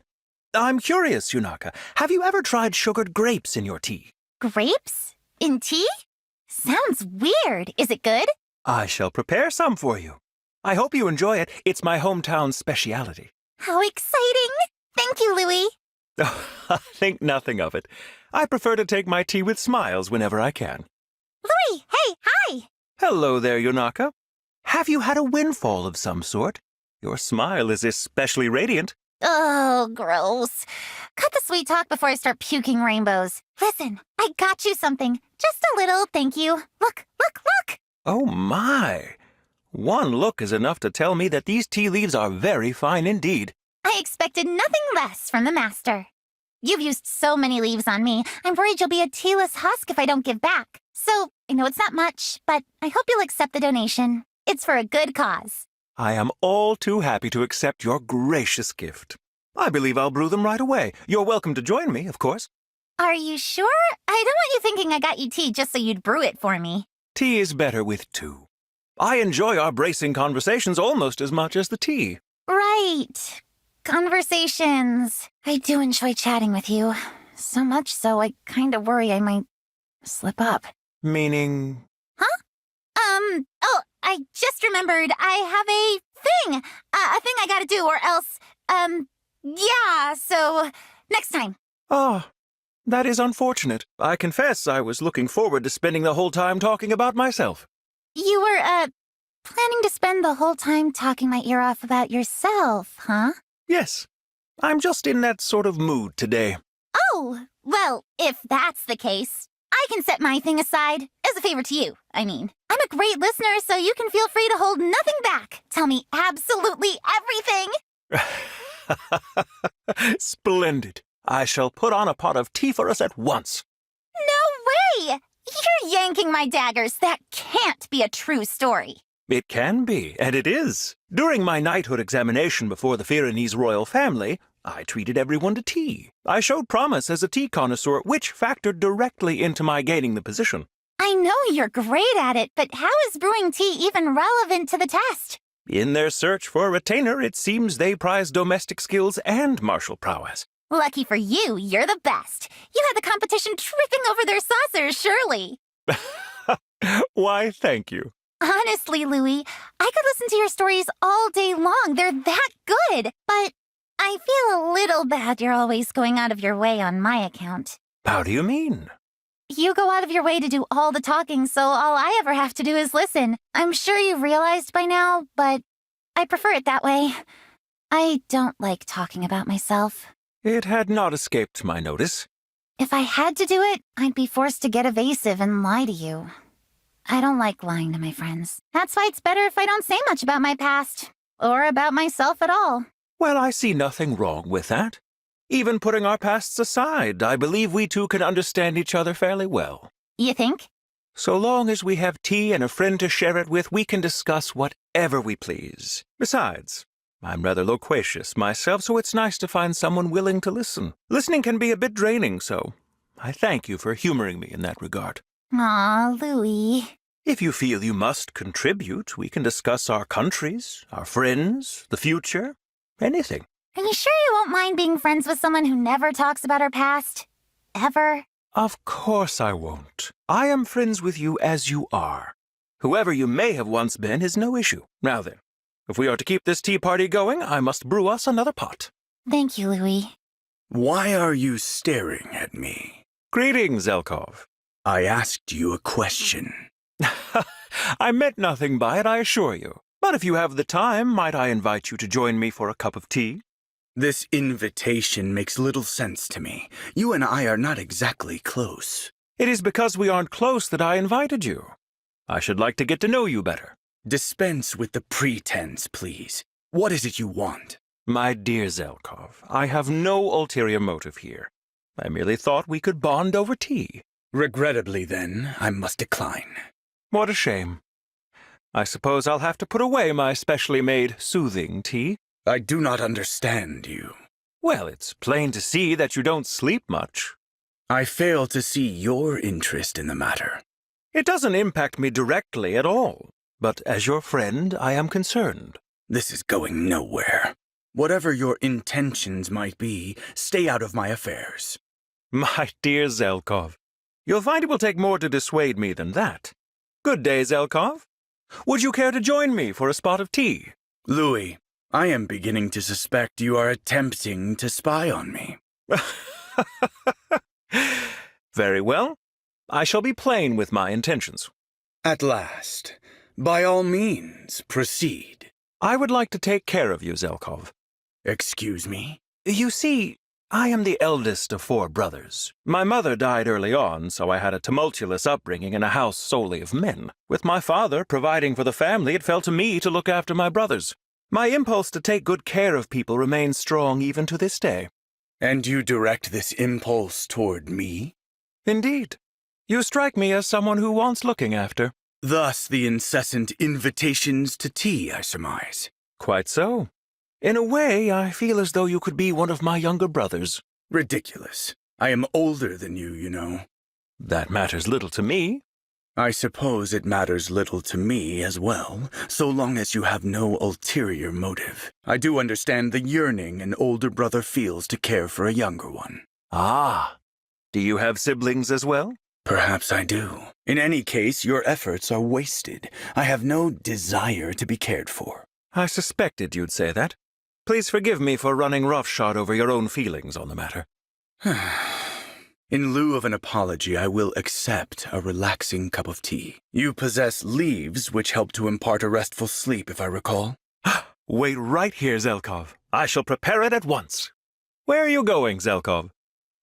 I'm curious, Yunaka. Have you ever tried sugared grapes in your tea? Grapes? In tea? Sounds weird. Is it good? I shall prepare some for you. I hope you enjoy it. It's my hometown's speciality. How exciting! Thank you, Louis. Oh, think nothing of it. I prefer to take my tea with smiles whenever I can. Louis, hey, hi! Hello there, Yunaka. Have you had a windfall of some sort? Your smile is especially radiant. Oh, gross. Cut the sweet talk before I start puking rainbows. Listen, I got you something. Just a little, thank you. Look! Oh, my. One look is enough to tell me that these tea leaves are very fine indeed. I expected nothing less from the master. You've used so many leaves on me, I'm worried you'll be a tealess husk if I don't give back. So, I know it's not much, but I hope you'll accept the donation. It's for a good cause. I am all too happy to accept your gracious gift. I believe I'll brew them right away. You're welcome to join me, of course. Are you sure? I don't want you thinking I got you tea just so you'd brew it for me. Tea is better with two. I enjoy our bracing conversations almost as much as the tea. Right. Conversations. I do enjoy chatting with you. So much so, I kind of worry I might slip up. Meaning? Huh? Oh, I just remembered I have a thing I gotta do, or else, yeah, so next time. Ah, that is unfortunate. I confess I was looking forward to spending the whole time talking about myself. You were, planning to spend the whole time talking my ear off about yourself, huh? Yes, I'm just in that sort of mood today. Oh, well, if that's the case, I can set my thing aside, as a favor to you, I mean. I'm a great listener, so you can feel free to hold nothing back. Tell me absolutely everything. Splendid. I shall put on a pot of tea for us at once. No way! You're yanking my daggers. That can't be a true story. It can be, and it is. During my knighthood examination before the Firenese royal family, I treated everyone to tea. I showed promise as a tea connoisseur, which factored directly into my gaining the position. I know you're great at it, but how is brewing tea even relevant to the test? In their search for a retainer, it seems they prize domestic skills and martial prowess. Lucky for you, you're the best. You had the competition tripping over their saucers, surely. Why, thank you. Honestly, Louis, I could listen to your stories all day long. They're that good. But I feel a little bad you're always going out of your way on my account. How do you mean? You go out of your way to do all the talking, so all I ever have to do is listen. I'm sure you've realized by now, but I prefer it that way. I don't like talking about myself. It had not escaped my notice. If I had to do it, I'd be forced to get evasive and lie to you. I don't like lying to my friends. That's why it's better if I don't say much about my past, or about myself at all. Well, I see nothing wrong with that. Even putting our pasts aside, I believe we two can understand each other fairly well. You think? So long as we have tea and a friend to share it with, we can discuss whatever we please. Besides, I'm rather loquacious myself, so it's nice to find someone willing to listen. Listening can be a bit draining, so I thank you for humoring me in that regard. Aw, Louis. If you feel you must contribute, we can discuss our countries, our friends, the future, anything. Are you sure you won't mind being friends with someone who never talks about her past? Ever? Of course I won't. I am friends with you as you are. Whoever you may have once been is no issue. Now then, if we are to keep this tea party going, I must brew us another pot. Thank you, Louis. Why are you staring at me? Greetings, Zelkov. I asked you a question. I meant nothing by it, I assure you. But if you have the time, might I invite you to join me for a cup of tea? This invitation makes little sense to me. You and I are not exactly close. It is because we aren't close that I invited you. I should like to get to know you better. Dispense with the pretense, please. What is it you want? My dear Zelkov, I have no ulterior motive here. I merely thought we could bond over tea. Regrettably, then, I must decline. What a shame. I suppose I'll have to put away my specially made soothing tea. I do not understand you. Well, it's plain to see that you don't sleep much. I fail to see your interest in the matter. It doesn't impact me directly at all, but as your friend, I am concerned. This is going nowhere. Whatever your intentions might be, stay out of my affairs. My dear Zelkov, you'll find it will take more to dissuade me than that. Good day, Zelkov. Would you care to join me for a spot of tea? Louis, I am beginning to suspect you are attempting to spy on me. Very well. I shall be plain with my intentions. At last. By all means, proceed. I would like to take care of you, Zelkov. Excuse me? You see, I am the eldest of 4 brothers. My mother died early on, so I had a tumultuous upbringing in a house solely of men. With my father providing for the family, it fell to me to look after my brothers. My impulse to take good care of people remains strong even to this day. And you direct this impulse toward me? Indeed. You strike me as someone who wants looking after. Thus the incessant invitations to tea, I surmise. Quite so. In a way, I feel as though you could be one of my younger brothers. Ridiculous. I am older than you know. That matters little to me. I suppose it matters little to me as well, so long as you have no ulterior motive. I do understand the yearning an older brother feels to care for a younger one. Ah. Do you have siblings as well? Perhaps I do. In any case, your efforts are wasted. I have no desire to be cared for. I suspected you'd say that. Please forgive me for running roughshod over your own feelings on the matter. In lieu of an apology, I will accept a relaxing cup of tea. You possess leaves which help to impart a restful sleep, if I recall. Wait right here, Zelkov. I shall prepare it at once. Where are you going, Zelkov?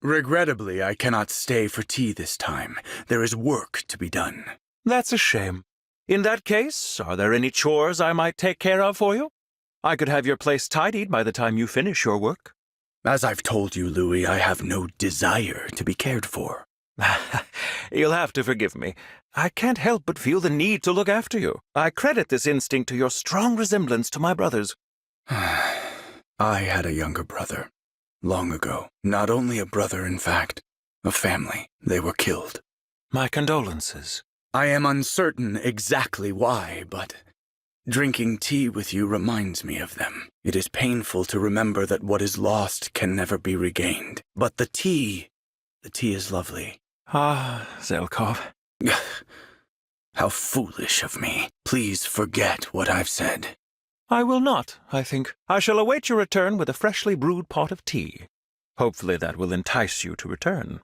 Regrettably, I cannot stay for tea this time. There is work to be done. That's a shame. In that case, are there any chores I might take care of for you? I could have your place tidied by the time you finish your work. As I've told you, Louis, I have no desire to be cared for. You'll have to forgive me. I can't help but feel the need to look after you. I credit this instinct to your strong resemblance to my brothers. I had a younger brother. Long ago. Not only a brother, in fact. A family. They were killed. My condolences. I am uncertain exactly why, but drinking tea with you reminds me of them. It is painful to remember that what is lost can never be regained. But the tea is lovely. Ah, Zelkov. How foolish of me. Please forget what I've said. I will not, I think. I shall await your return with a freshly brewed pot of tea. Hopefully that will entice you to return.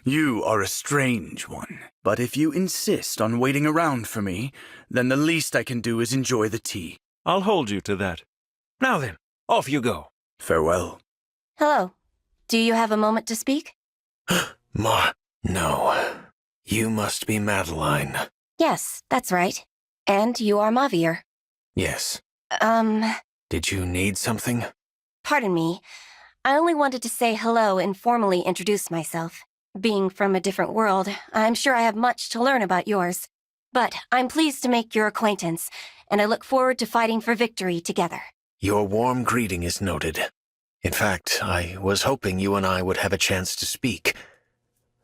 You are a strange one. But if you insist on waiting around for me, then the least I can do is enjoy the tea. I'll hold you to that. Now then, off you go. Farewell. Hello. Do you have a moment to speak? No. You must be Madeline. Yes, that's right. And you are Mavier. Yes. Um, Did you need something? Pardon me. I only wanted to say hello and formally introduce myself. Being from a different world, I'm sure I have much to learn about yours. But I'm pleased to make your acquaintance, and I look forward to fighting for victory together. Your warm greeting is noted. In fact, I was hoping you and I would have a chance to speak.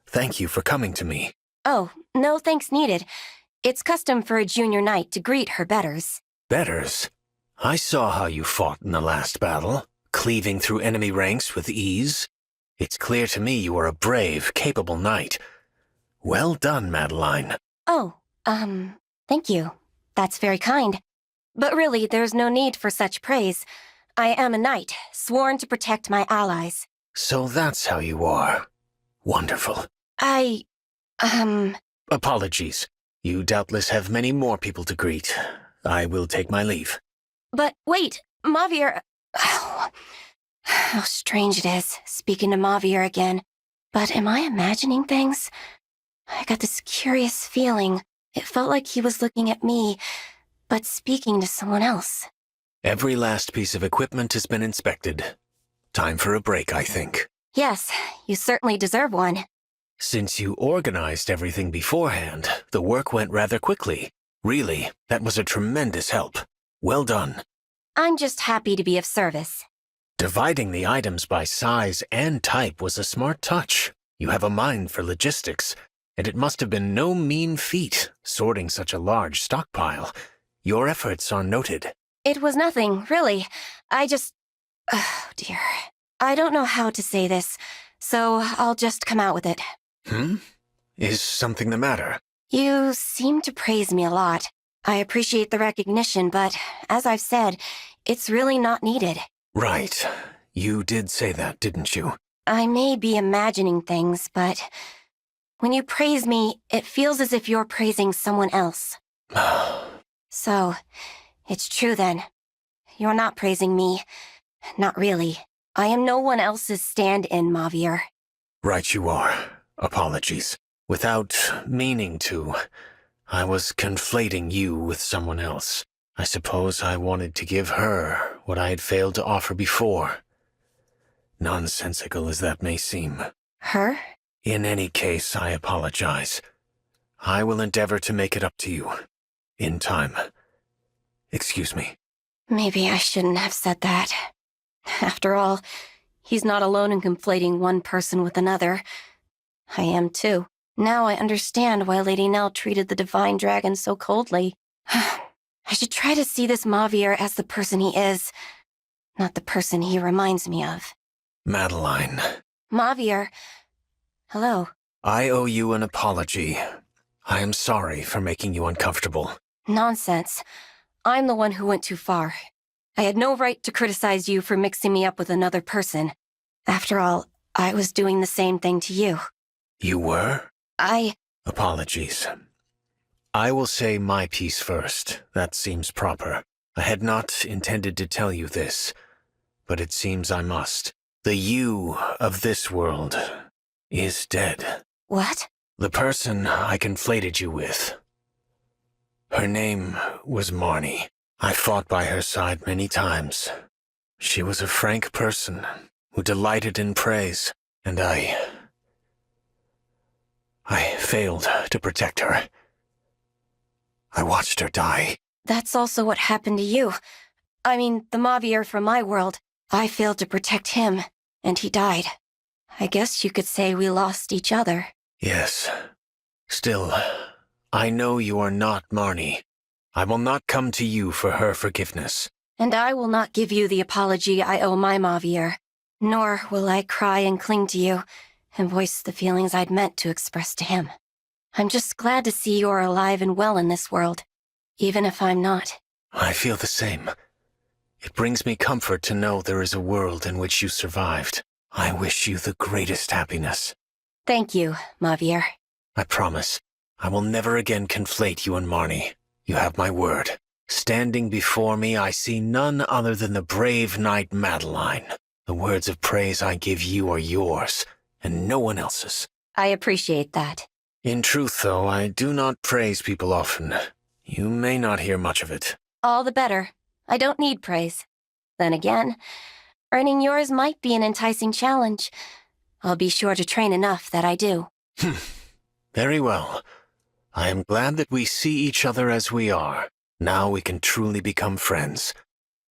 Thank you for coming to me. Oh, no thanks needed. It's custom for a junior knight to greet her betters. Betters? I saw how you fought in the last battle, cleaving through enemy ranks with ease. It's clear to me you are a brave, capable knight. Well done, Madeline. Oh, thank you. That's very kind. But really, there's no need for such praise. I am a knight, sworn to protect my allies. So that's how you are. Wonderful. Apologies. You doubtless have many more people to greet. I will take my leave. But wait, Mavier... Oh, how strange it is, speaking to Mavier again. But am I imagining things? I got this curious feeling. It felt like he was looking at me, but speaking to someone else. Every last piece of equipment has been inspected. Time for a break, I think. Yes, you certainly deserve one. Since you organized everything beforehand, the work went rather quickly. Really, that was a tremendous help. Well done. I'm just happy to be of service. Dividing the items by size and type was a smart touch. You have a mind for logistics, and it must have been no mean feat sorting such a large stockpile. Your efforts are noted. It was nothing, really. Oh, dear. I don't know how to say this, so I'll just come out with it. Is something the matter? You seem to praise me a lot. I appreciate the recognition, but as I've said, it's really not needed. Right. You did say that, didn't you? I may be imagining things, but when you praise me, it feels as if you're praising someone else. So, it's true then. You're not praising me. Not really. I am no one else's stand-in, Mavier. Right you are. Apologies. Without meaning to, I was conflating you with someone else. I suppose I wanted to give her what I had failed to offer before. Nonsensical as that may seem. Her? In any case, I apologize. I will endeavor to make it up to you. In time. Excuse me. Maybe I shouldn't have said that. After all, he's not alone in conflating one person with another. I am too. Now I understand why Lady Nell treated the Divine Dragon so coldly. I should try to see this Mavier as the person he is, not the person he reminds me of. Madeline. Mavier. Hello. I owe you an apology. I am sorry for making you uncomfortable. Nonsense. I'm the one who went too far. I had no right to criticize you for mixing me up with another person. After all, I was doing the same thing to you. You were? I... Apologies. I will say my piece first. That seems proper. I had not intended to tell you this, but it seems I must. The you of this world is dead. What? The person I conflated you with. Her name was Marnie. I fought by her side many times. She was a frank person who delighted in praise, and I failed to protect her. I watched her die. That's also what happened to you. I mean, the Mavier from my world. I failed to protect him, and he died. I guess you could say we lost each other. Yes. Still, I know you are not Marnie. I will not come to you for her forgiveness. And I will not give you the apology I owe my Mavier. Nor will I cry and cling to you and voice the feelings I'd meant to express to him. I'm just glad to see you're alive and well in this world, even if I'm not. I feel the same. It brings me comfort to know there is a world in which you survived. I wish you the greatest happiness. Thank you, Mavier. I promise, I will never again conflate you and Marnie. You have my word. Standing before me, I see none other than the brave knight Madeline. The words of praise I give you are yours, and no one else's. I appreciate that. In truth, though, I do not praise people often. You may not hear much of it. All the better. I don't need praise. Then again, earning yours might be an enticing challenge. I'll be sure to train enough that I do. Very well. I am glad that we see each other as we are. Now we can truly become friends.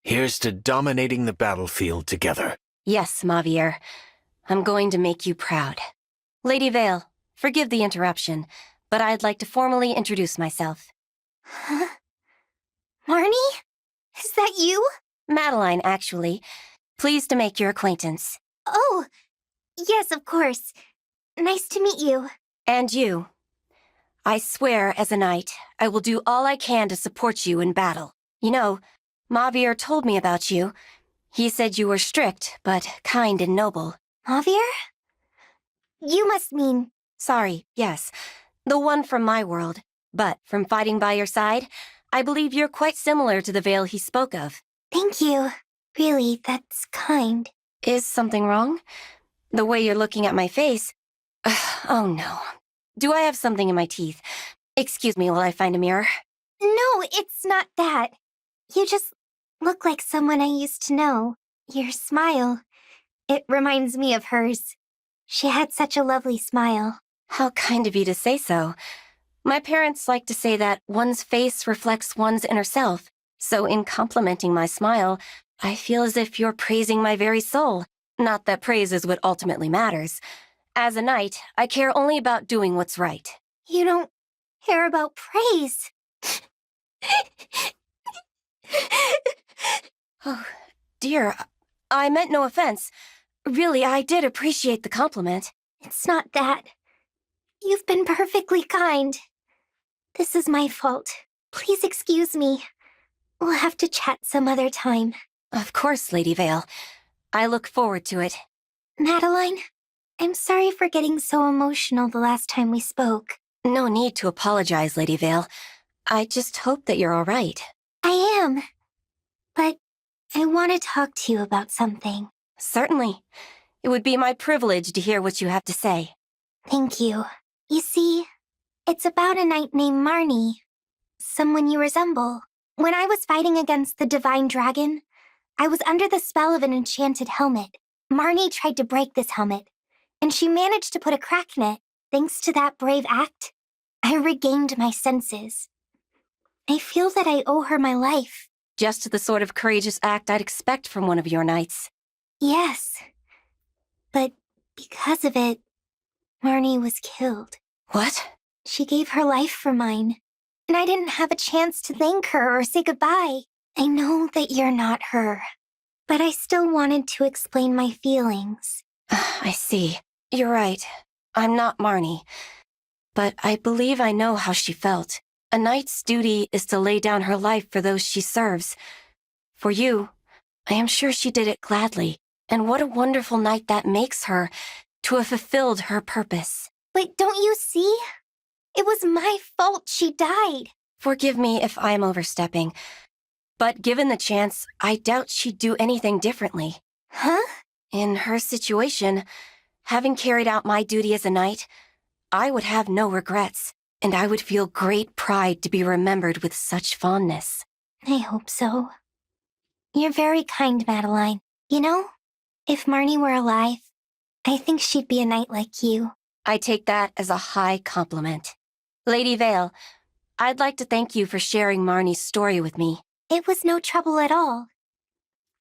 Here's to dominating the battlefield together. Yes, Mavier. I'm going to make you proud. Lady Vale, forgive the interruption, but I'd like to formally introduce myself. Huh? Marnie? Is that you? Madeline, actually. Pleased to make your acquaintance. Oh, Yes, of course. Nice to meet you. And you. I swear, as a knight, I will do all I can to support you in battle. You know, Mavier told me about you. He said you were strict, but kind and noble. Javier? You must mean... Sorry, yes. The one from my world. But from fighting by your side, I believe you're quite similar to the Vale he spoke of. Thank you. Really, that's kind. Is something wrong? The way you're looking at my face... Oh no. Do I have something in my teeth? Excuse me while I find a mirror. No, it's not that. You just look like someone I used to know. Your smile. It reminds me of hers. She had such a lovely smile. How kind of you to say so. My parents like to say that one's face reflects one's inner self. So in complimenting my smile, I feel as if you're praising my very soul. Not that praise is what ultimately matters. As a knight, I care only about doing what's right. You don't care about praise. Oh, dear. I meant no offense. Really, I did appreciate the compliment. It's not that. You've been perfectly kind. This is my fault. Please excuse me. We'll have to chat some other time. Of course, Lady Vale. I look forward to it. Madeline, I'm sorry for getting so emotional the last time we spoke. No need to apologize, Lady Vale. I just hope that you're all right. I am. But I want to talk to you about something. Certainly. It would be my privilege to hear what you have to say. Thank you. You see, it's about a knight named Marnie. Someone you resemble. When I was fighting against the divine dragon, I was under the spell of an enchanted helmet. Marnie tried to break this helmet, and she managed to put a crack in it. Thanks to that brave act, I regained my senses. I feel that I owe her my life. Just the sort of courageous act I'd expect from one of your knights. Yes. But because of it, Marnie was killed. What? She gave her life for mine, and I didn't have a chance to thank her or say goodbye. I know that you're not her, but I still wanted to explain my feelings. I see. You're right. I'm not Marnie. But I believe I know how she felt. A knight's duty is to lay down her life for those she serves. For you, I am sure she did it gladly. And what a wonderful knight that makes her, to have fulfilled her purpose. But don't you see? It was my fault she died. Forgive me if I am overstepping. But given the chance, I doubt she'd do anything differently. Huh? In her situation, having carried out my duty as a knight, I would have no regrets, and I would feel great pride to be remembered with such fondness. I hope so. You're very kind, Madeline. You know, if Marnie were alive, I think she'd be a knight like you. I take that as a high compliment. Lady Vale, I'd like to thank you for sharing Marnie's story with me. It was no trouble at all.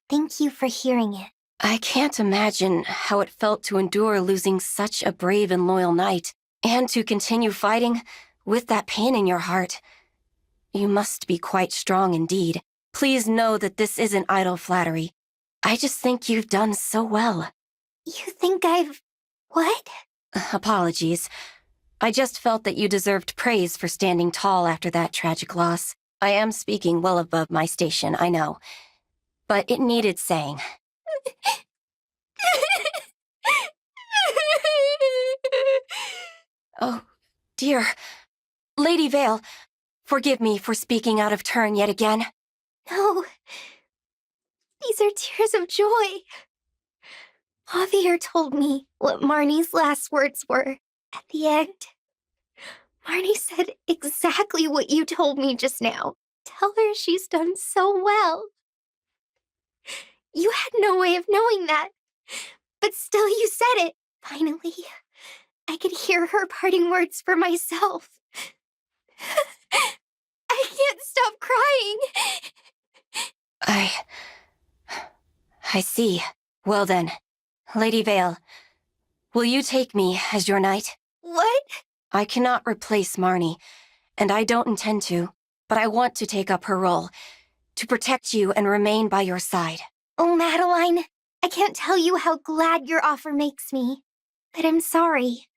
Thank you for hearing it. I can't imagine how it felt to endure losing such a brave and loyal knight, and to continue fighting with that pain in your heart. You must be quite strong indeed. Please know that this isn't idle flattery. I just think you've done so well. You think I've... what? Apologies. I just felt that you deserved praise for standing tall after that tragic loss. I am speaking well above my station, I know. But it needed saying. Oh, dear. Lady Vale, forgive me for speaking out of turn yet again. No. These are tears of joy. Javier told me what Marnie's last words were at the end. Marnie said exactly what you told me just now. Tell her she's done so well. You had no way of knowing that, but still you said it. Finally, I could hear her parting words for myself. I can't stop crying. I see. Well then, Lady Vale, will you take me as your knight? What? I cannot replace Marnie, and I don't intend to, but I want to take up her role, to protect you and remain by your side. Oh, Madeline, I can't tell you how glad your offer makes me. But I'm sorry.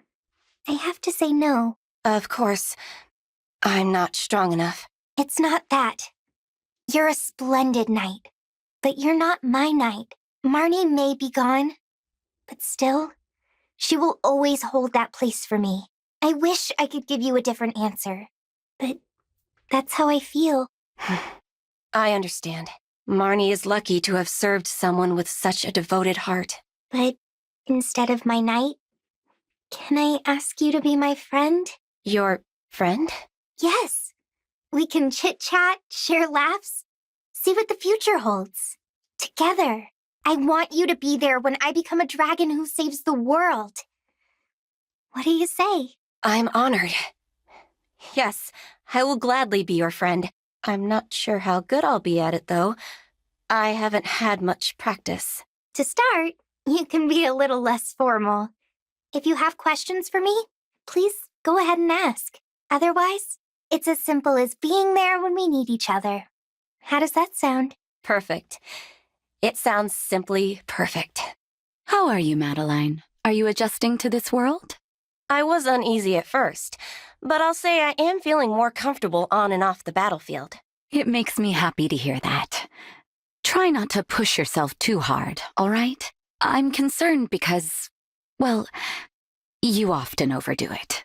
I have to say no. Of course, I'm not strong enough. It's not that. You're a splendid knight. But you're not my knight. Marnie may be gone. But still, she will always hold that place for me. I wish I could give you a different answer. But that's how I feel. I understand. Marnie is lucky to have served someone with such a devoted heart. But instead of my knight, can I ask you to be my friend? Your friend? Yes. We can chit-chat, share laughs, see what the future holds. Together. I want you to be there when I become a dragon who saves the world. What do you say? I'm honored. Yes, I will gladly be your friend. I'm not sure how good I'll be at it, though. I haven't had much practice. To start, you can be a little less formal. If you have questions for me, please go ahead and ask. Otherwise, it's as simple as being there when we need each other. How does that sound? Perfect. It sounds simply perfect. How are you, Madeline? Are you adjusting to this world? I was uneasy at first, but I'll say I am feeling more comfortable on and off the battlefield. It makes me happy to hear that. Try not to push yourself too hard, all right? I'm concerned because, well, you often overdo it.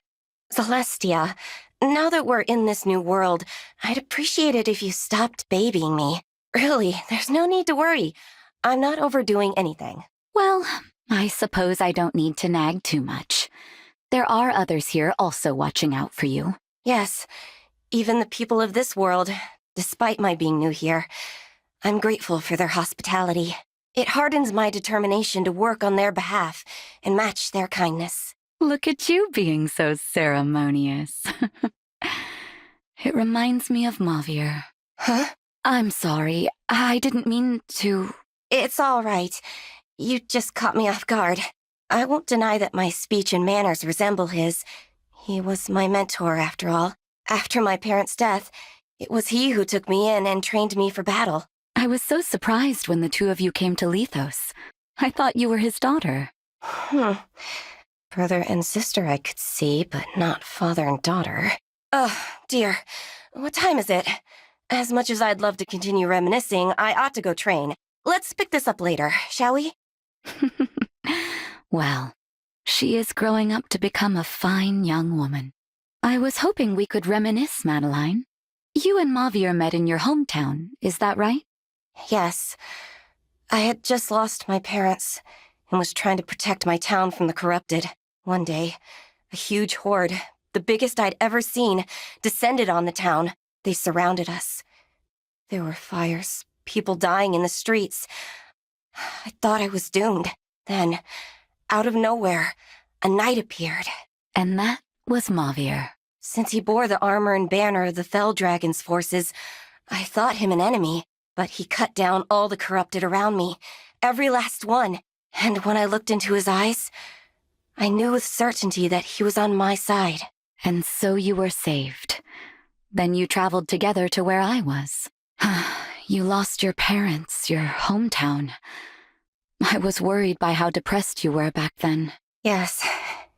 Celestia, now that we're in this new world, I'd appreciate it if you stopped babying me. Really, there's no need to worry. I'm not overdoing anything. Well, I suppose I don't need to nag too much. There are others here also watching out for you. Yes, even the people of this world, despite my being new here. I'm grateful for their hospitality. It hardens my determination to work on their behalf and match their kindness. Look at you being so ceremonious. It reminds me of Mavier. Huh? I'm sorry, I didn't mean to... It's all right. You just caught me off guard. I won't deny that my speech and manners resemble his. He was my mentor, after all. After my parents' death, it was he who took me in and trained me for battle. I was so surprised when the two of you came to Lethos. I thought you were his daughter. Brother and sister I could see, but not father and daughter. Oh, dear. What time is it? As much as I'd love to continue reminiscing, I ought to go train. Let's pick this up later, shall we? Well, she is growing up to become a fine young woman. I was hoping we could reminisce, Madeline. You and Mavier met in your hometown, is that right? Yes. I had just lost my parents and was trying to protect my town from the corrupted. One day, a huge horde, the biggest I'd ever seen, descended on the town. They surrounded us. There were fires, people dying in the streets. I thought I was doomed. Then, out of nowhere, a knight appeared. And that was Mavier. Since he bore the armor and banner of the Fell Dragon's forces, I thought him an enemy, but he cut down all the corrupted around me, every last one. And when I looked into his eyes, I knew with certainty that he was on my side. And so you were saved. Then you traveled together to where I was. You lost your parents, your hometown. I was worried by how depressed you were back then. Yes,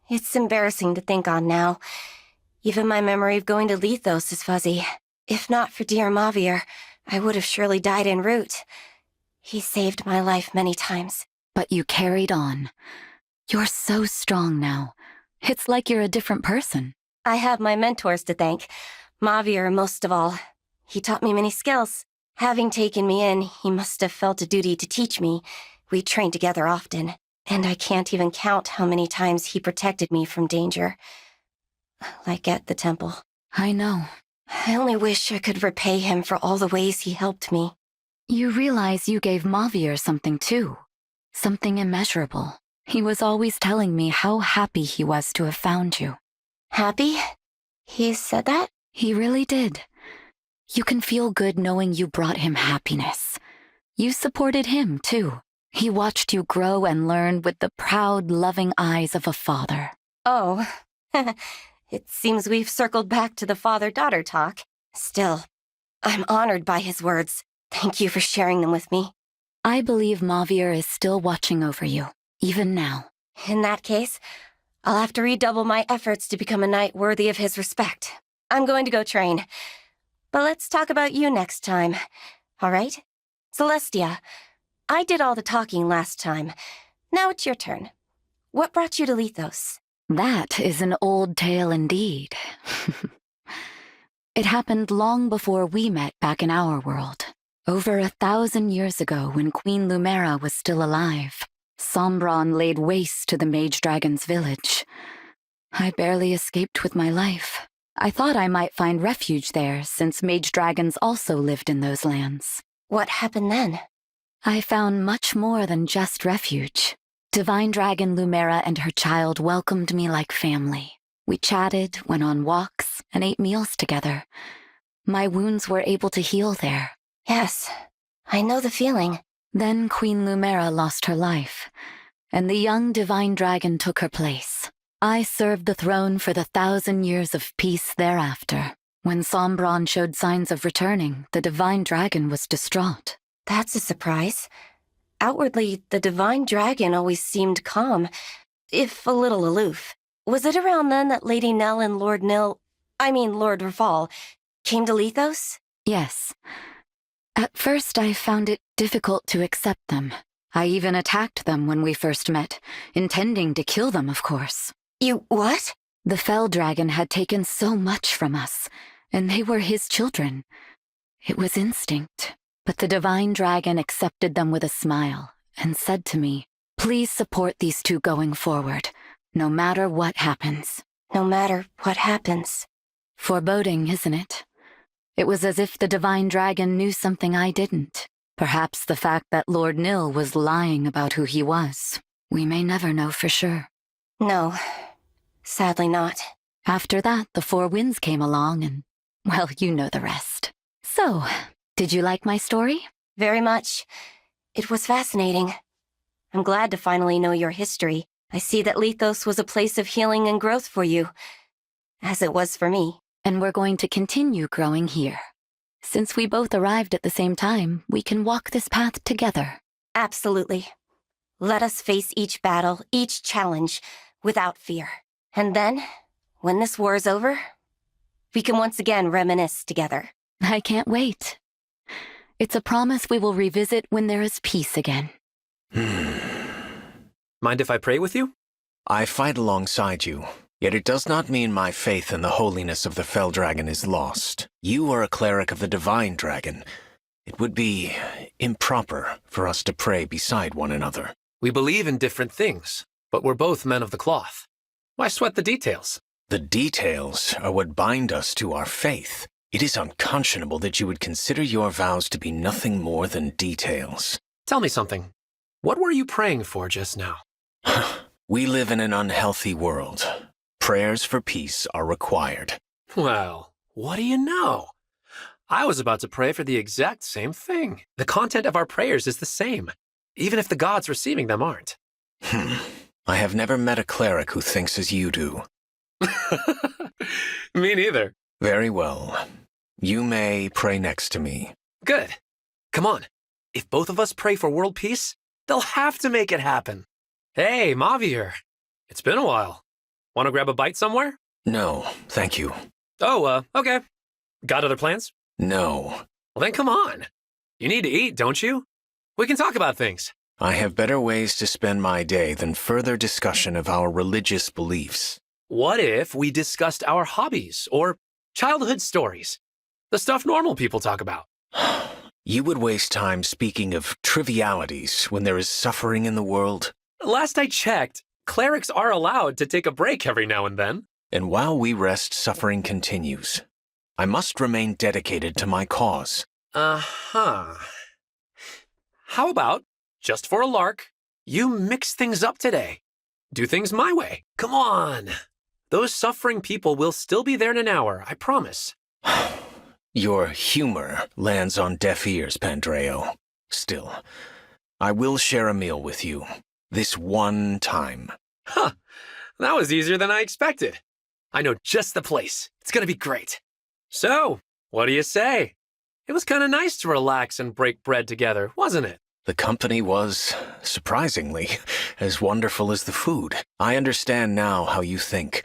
it's embarrassing to think on now. Even my memory of going to Lethos is fuzzy. If not for dear Mavier, I would have surely died en route. He saved my life many times. But you carried on. You're so strong now. It's like you're a different person. I have my mentors to thank. Mavier most of all. He taught me many skills. Having taken me in, he must have felt a duty to teach me. We trained together often, and I can't even count how many times he protected me from danger. Like at the temple. I know. I only wish I could repay him for all the ways he helped me. You realize you gave Mavier something too. Something immeasurable. He was always telling me how happy he was to have found you. Happy? He said that? He really did. You can feel good knowing you brought him happiness. You supported him, too. He watched you grow and learn with the proud, loving eyes of a father. Oh, it seems we've circled back to the father-daughter talk. Still, I'm honored by his words. Thank you for sharing them with me. I believe Mavir is still watching over you, even now. In that case, I'll have to redouble my efforts to become a knight worthy of his respect. I'm going to go train. But let's talk about you next time. All right? Celestia, I did all the talking last time. Now it's your turn. What brought you to Lethos? That is an old tale indeed. It happened long before we met back in our world. Over 1,000 years ago, when Queen Lumera was still alive, Sombron laid waste to the Mage Dragon's village. I barely escaped with my life. I thought I might find refuge there, since Mage Dragons also lived in those lands. What happened then? I found much more than just refuge. Divine Dragon Lumera and her child welcomed me like family. We chatted, went on walks, and ate meals together. My wounds were able to heal there. Yes, I know the feeling. Then Queen Lumera lost her life, and the young Divine Dragon took her place. I served the throne for the 1,000 years of peace thereafter. When Sombron showed signs of returning, the Divine Dragon was distraught. That's a surprise. Outwardly, the Divine Dragon always seemed calm, if a little aloof. Was it around then that Lady Nell and Lord Rafal, came to Lethos? Yes. At first, I found it difficult to accept them. I even attacked them when we first met, intending to kill them, of course. You what? The Fell Dragon had taken so much from us, and they were his children. It was instinct. But the Divine Dragon accepted them with a smile and said to me, "Please support these two going forward, no matter what happens." No matter what happens. Foreboding, isn't it? It was as if the Divine Dragon knew something I didn't. Perhaps the fact that Lord Nil was lying about who he was. We may never know for sure. No, sadly not. After that, the Four Winds came along and, well, you know the rest. So, did you like my story? Very much. It was fascinating. I'm glad to finally know your history. I see that Lethos was a place of healing and growth for you, as it was for me. And we're going to continue growing here. Since we both arrived at the same time, we can walk this path together. Absolutely. Let us face each battle, each challenge, without fear. And then, when this war is over, we can once again reminisce together. I can't wait. It's a promise we will revisit when there is peace again. Mind if I pray with you? I fight alongside you, yet it does not mean my faith in the holiness of the Fell Dragon is lost. You are a cleric of the Divine Dragon. It would be improper for us to pray beside one another. We believe in different things, but we're both men of the cloth. Why sweat the details? The details are what bind us to our faith. It is unconscionable that you would consider your vows to be nothing more than details. Tell me something. What were you praying for just now? We live in an unhealthy world. Prayers for peace are required. Well, what do you know? I was about to pray for the exact same thing. The content of our prayers is the same, even if the gods receiving them aren't. I have never met a cleric who thinks as you do. Me neither. Very well. You may pray next to me. Good. Come on. If both of us pray for world peace, they'll have to make it happen. Hey, Mavir. It's been a while. Want to grab a bite somewhere? No, thank you. Oh, okay. Got other plans? No. Well, then come on. You need to eat, don't you? We can talk about things. I have better ways to spend my day than further discussion of our religious beliefs. What if we discussed our hobbies or childhood stories? The stuff normal people talk about. You would waste time speaking of trivialities when there is suffering in the world. Last I checked, clerics are allowed to take a break every now and then. And while we rest, suffering continues. I must remain dedicated to my cause. Uh-huh. How about, just for a lark, you mix things up today? Do things my way. Come on. Those suffering people will still be there in an hour, I promise. Your humor lands on deaf ears, Pandreo. Still, I will share a meal with you. This one time. Huh. That was easier than I expected. I know just the place. It's gonna be great. So, what do you say? It was kinda nice to relax and break bread together, wasn't it? The company was, surprisingly, as wonderful as the food. I understand now how you think.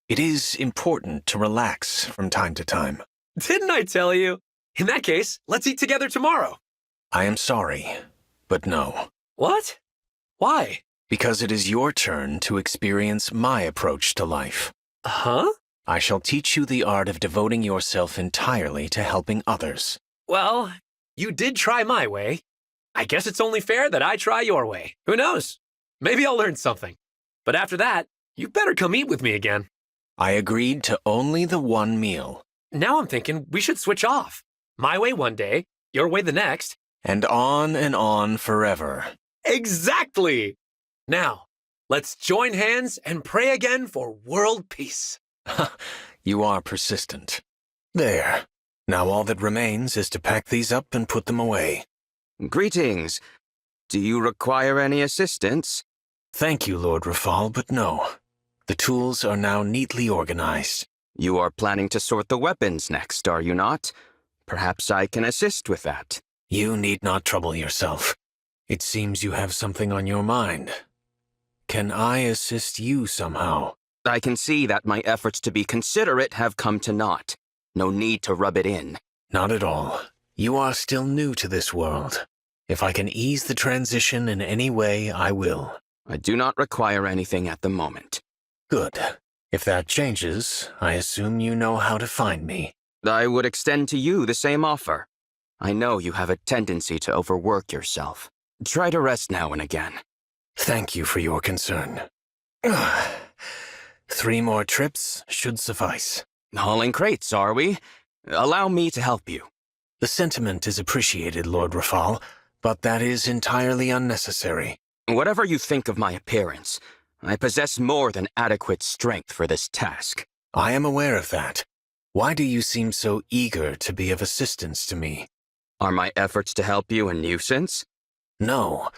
It is important to relax from time to time. Didn't I tell you? In that case, let's eat together tomorrow. I am sorry, but no. What? Why? Because it is your turn to experience my approach to life. Huh? I shall teach you the art of devoting yourself entirely to helping others. Well, you did try my way. I guess it's only fair that I try your way. Who knows? Maybe I'll learn something. But after that, you better come eat with me again. I agreed to only the one meal. Now I'm thinking we should switch off. My way one day, your way the next. And on forever. Exactly! Now, let's join hands and pray again for world peace. You are persistent. There. Now all that remains is to pack these up and put them away. Greetings. Do you require any assistance? Thank you, Lord Rafal, but no. The tools are now neatly organized. You are planning to sort the weapons next, are you not? Perhaps I can assist with that. You need not trouble yourself. It seems you have something on your mind. Can I assist you somehow? I can see that my efforts to be considerate have come to naught. No need to rub it in. Not at all. You are still new to this world. If I can ease the transition in any way, I will. I do not require anything at the moment. Good. If that changes, I assume you know how to find me. I would extend to you the same offer. I know you have a tendency to overwork yourself. Try to rest now and again. Thank you for your concern. 3 more trips should suffice. Hauling crates, are we? Allow me to help you. The sentiment is appreciated, Lord Rafal, but that is entirely unnecessary. Whatever you think of my appearance, I possess more than adequate strength for this task. I am aware of that. Why do you seem so eager to be of assistance to me? Are my efforts to help you a nuisance? No,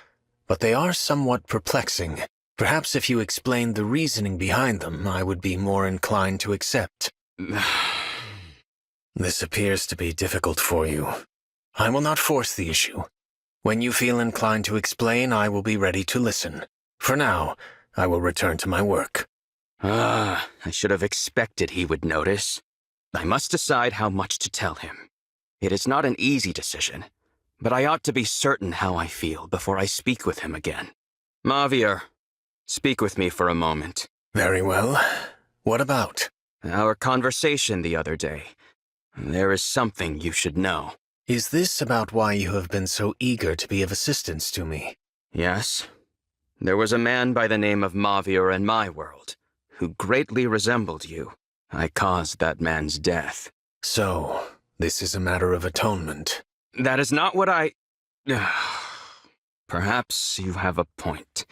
but they are somewhat perplexing. Perhaps if you explained the reasoning behind them, I would be more inclined to accept. This appears to be difficult for you. I will not force the issue. When you feel inclined to explain, I will be ready to listen. For now, I will return to my work. I should have expected he would notice. I must decide how much to tell him. It is not an easy decision, but I ought to be certain how I feel before I speak with him again. Mavier, speak with me for a moment. Very well. What about? Our conversation the other day. There is something you should know. Is this about why you have been so eager to be of assistance to me? Yes. There was a man by the name of Mavier in my world, who greatly resembled you. I caused that man's death. So, this is a matter of atonement. That is not what I... Perhaps you have a point.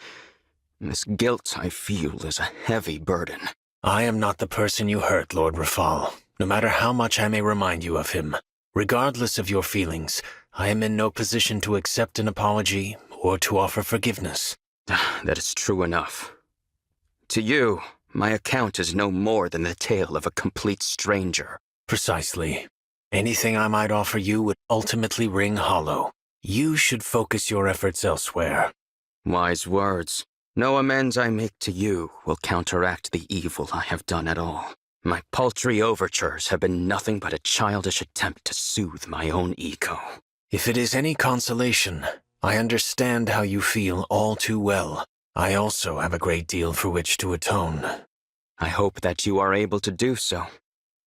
This guilt I feel is a heavy burden. I am not the person you hurt, Lord Rafal, no matter how much I may remind you of him. Regardless of your feelings, I am in no position to accept an apology or to offer forgiveness. That is true enough. To you, my account is no more than the tale of a complete stranger. Precisely. Anything I might offer you would ultimately ring hollow. You should focus your efforts elsewhere. Wise words. No amends I make to you will counteract the evil I have done at all. My paltry overtures have been nothing but a childish attempt to soothe my own ego. If it is any consolation, I understand how you feel all too well. I also have a great deal for which to atone. I hope that you are able to do so.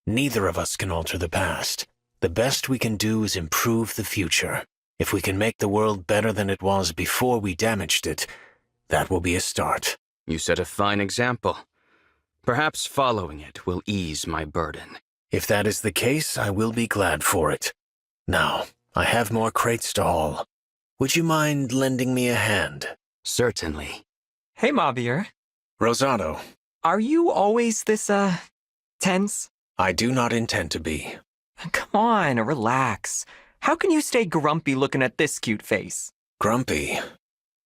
Neither of us can alter the past. The best we can do is improve the future. If we can make the world better than it was before we damaged it, that will be a start. You set a fine example. Perhaps following it will ease my burden. If that is the case, I will be glad for it. Now, I have more crates to haul. Would you mind lending me a hand? Certainly. Hey, Mavier. Rosado. Are you always this, tense? I do not intend to be. Come on, relax. How can you stay grumpy looking at this cute face? Grumpy?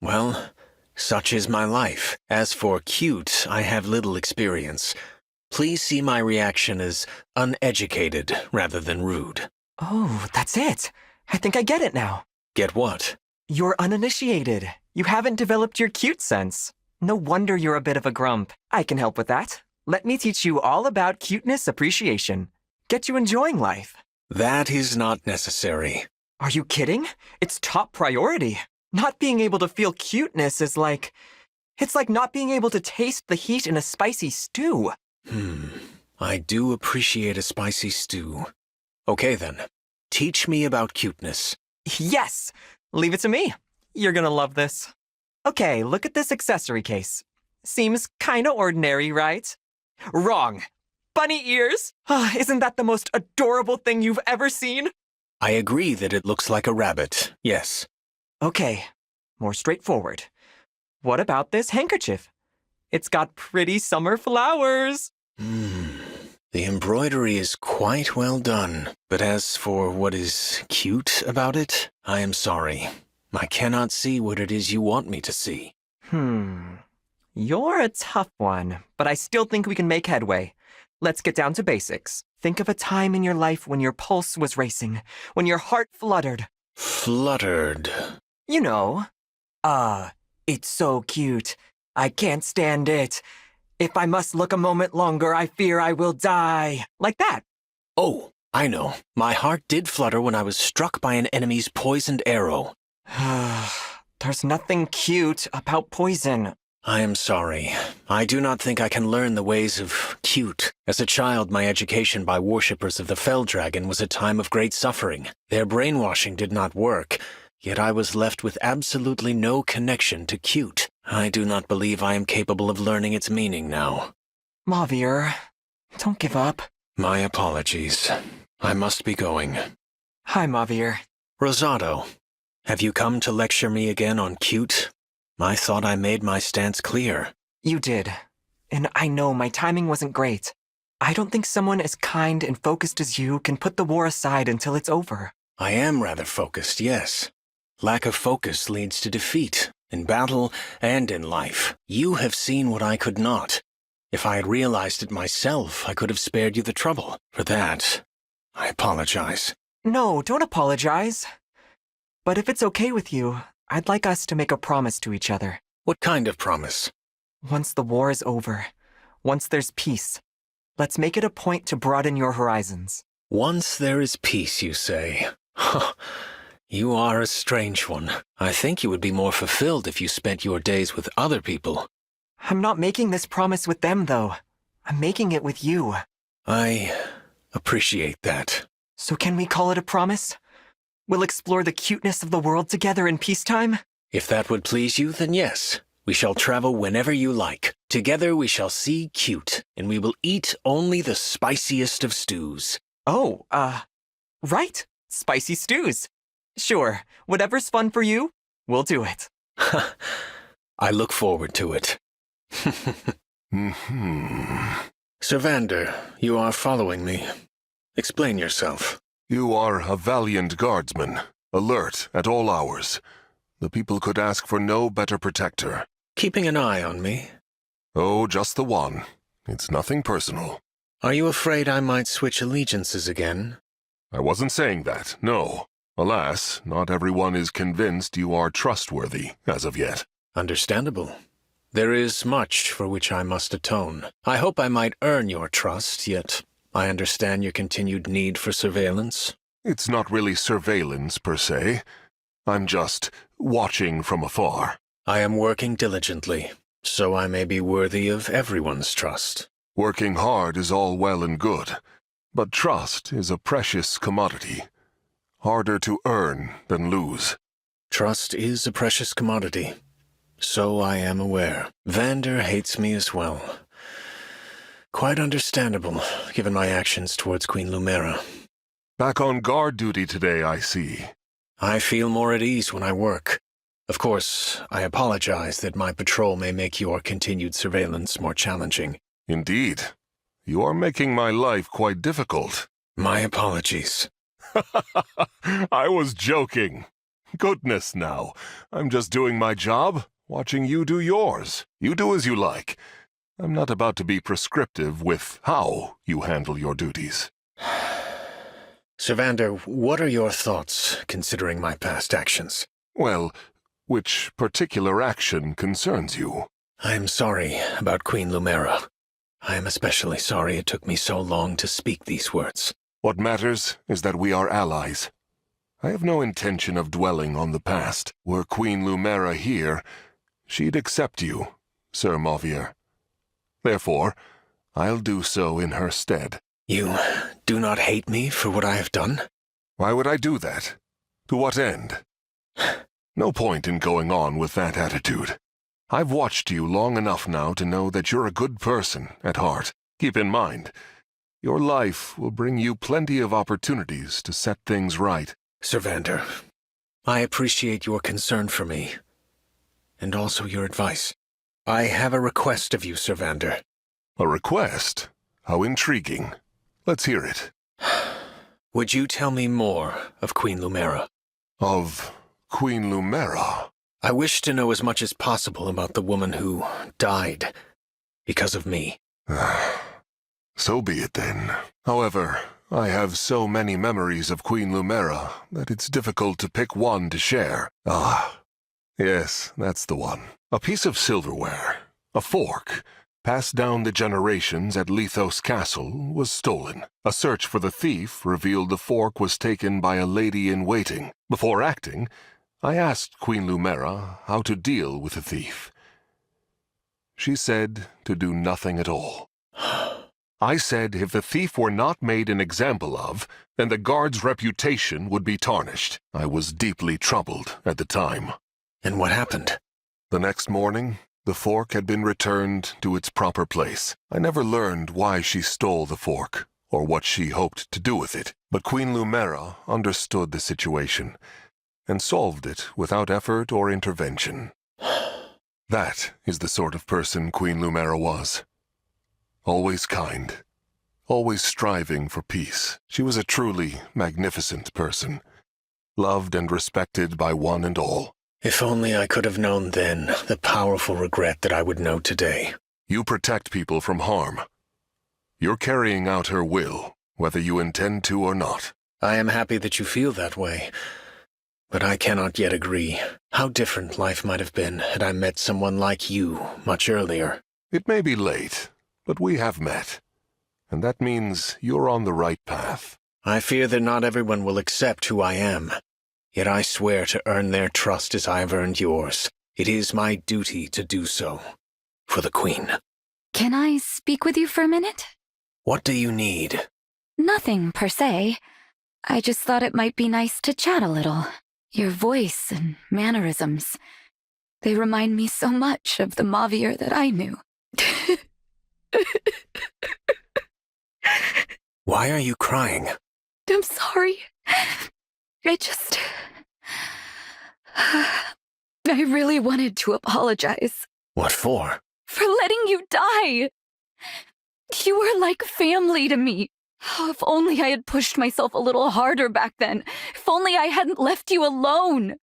Well, such is my life. As for cute, I have little experience. Please see my reaction as uneducated rather than rude. Oh, that's it. I think I get it now. Get what? You're uninitiated. You haven't developed your cute sense. No wonder you're a bit of a grump. I can help with that. Let me teach you all about cuteness appreciation. Get you enjoying life. That is not necessary. Are you kidding? It's top priority. Not being able to feel cuteness is like... It's like not being able to taste the heat in a spicy stew. I do appreciate a spicy stew. Okay then, teach me about cuteness. Yes! Leave it to me. You're gonna love this. Okay, look at this accessory case. Seems kinda ordinary, right? Wrong. Bunny ears! Isn't that the most adorable thing you've ever seen? I agree that it looks like a rabbit, yes. Okay, more straightforward. What about this handkerchief? It's got pretty summer flowers. The embroidery is quite well done, but as for what is cute about it, I am sorry. I cannot see what it is you want me to see. You're a tough one, but I still think we can make headway. Let's get down to basics. Think of a time in your life when your pulse was racing, when your heart fluttered. Fluttered. You know. It's so cute. I can't stand it. If I must look a moment longer, I fear I will die. Like that. Oh, I know. My heart did flutter when I was struck by an enemy's poisoned arrow. There's nothing cute about poison. I am sorry. I do not think I can learn the ways of cute. As a child, my education by worshippers of the fell dragon was a time of great suffering. Their brainwashing did not work, yet I was left with absolutely no connection to cute. I do not believe I am capable of learning its meaning now. Mavier, don't give up. My apologies. I must be going. Hi, Mavier. Rosado, have you come to lecture me again on cute? I thought I made my stance clear. You did. And I know my timing wasn't great. I don't think someone as kind and focused as you can put the war aside until it's over. I am rather focused, yes. Lack of focus leads to defeat, in battle and in life. You have seen what I could not. If I had realized it myself, I could have spared you the trouble. For that, I apologize. No, don't apologize. But if it's okay with you, I'd like us to make a promise to each other. What kind of promise? Once the war is over, once there's peace, let's make it a point to broaden your horizons. Once there is peace, you say? You are a strange one. I think you would be more fulfilled if you spent your days with other people. I'm not making this promise with them, though. I'm making it with you. I appreciate that. So can we call it a promise? We'll explore the cuteness of the world together in peacetime? If that would please you, then yes. We shall travel whenever you like. Together we shall see cute, and we will eat only the spiciest of stews. Oh, right. Spicy stews. Sure, whatever's fun for you, we'll do it. I look forward to it. Sir Vander, you are following me. Explain yourself. You are a valiant guardsman, alert at all hours. The people could ask for no better protector. Keeping an eye on me? Oh, just the one. It's nothing personal. Are you afraid I might switch allegiances again? I wasn't saying that, no. Alas, not everyone is convinced you are trustworthy, as of yet. Understandable. There is much for which I must atone. I hope I might earn your trust, yet I understand your continued need for surveillance. It's not really surveillance, per se. I'm just watching from afar. I am working diligently, so I may be worthy of everyone's trust. Working hard is all well and good, but trust is a precious commodity. Harder to earn than lose. Trust is a precious commodity. So I am aware. Vander hates me as well. Quite understandable, given my actions towards Queen Lumera. Back on guard duty today, I see. I feel more at ease when I work. Of course, I apologize that my patrol may make your continued surveillance more challenging. Indeed. You are making my life quite difficult. My apologies. I was joking. Goodness now. I'm just doing my job, watching you do yours. You do as you like. I'm not about to be prescriptive with how you handle your duties. Sir Vander, what are your thoughts, considering my past actions? Well, which particular action concerns you? I am sorry about Queen Lumera. I am especially sorry it took me so long to speak these words. What matters is that we are allies. I have no intention of dwelling on the past. Were Queen Lumera here, she'd accept you, Sir Mavier. Therefore, I'll do so in her stead. You do not hate me for what I have done? Why would I do that? To what end? No point in going on with that attitude. I've watched you long enough now to know that you're a good person at heart. Keep in mind, your life will bring you plenty of opportunities to set things right. Sir Vander, I appreciate your concern for me, and also your advice. I have a request of you, Sir Vander. A request? How intriguing. Let's hear it. Would you tell me more of Queen Lumera? Of Queen Lumera? I wish to know as much as possible about the woman who died because of me. So be it then. However, I have so many memories of Queen Lumera that it's difficult to pick one to share. Ah, yes, that's the one. A piece of silverware, a fork, passed down the generations at Lethos Castle, was stolen. A search for the thief revealed the fork was taken by a lady-in-waiting. Before acting, I asked Queen Lumera how to deal with the thief. She said to do nothing at all. I said if the thief were not made an example of, then the guard's reputation would be tarnished. I was deeply troubled at the time. And what happened? The next morning, the fork had been returned to its proper place. I never learned why she stole the fork, or what she hoped to do with it, but Queen Lumera understood the situation, and solved it without effort or intervention. That is the sort of person Queen Lumera was. Always kind, always striving for peace. She was a truly magnificent person, loved and respected by one and all. If only I could have known then the powerful regret that I would know today. You protect people from harm. You're carrying out her will, whether you intend to or not. I am happy that you feel that way, but I cannot yet agree. How different life might have been had I met someone like you much earlier. It may be late, but we have met, and that means you're on the right path. I fear that not everyone will accept who I am. Yet I swear to earn their trust as I have earned yours. It is my duty to do so. For the Queen. Can I speak with you for a minute? What do you need? Nothing, per se. I just thought it might be nice to chat a little. Your voice and mannerisms. They remind me so much of the Mavier that I knew. Why are you crying? I'm sorry. I really wanted to apologize. What for? For letting you die. You were like family to me. Oh, if only I had pushed myself a little harder back then. If only I hadn't left you alone.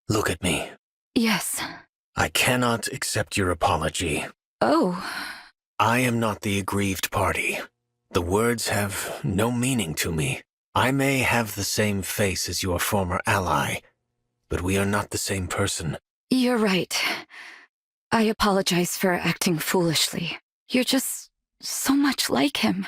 Look at me. Yes. I cannot accept your apology. Oh. I am not the aggrieved party. The words have no meaning to me. I may have the same face as your former ally, but we are not the same person. You're right. I apologize for acting foolishly. You're just so much like him.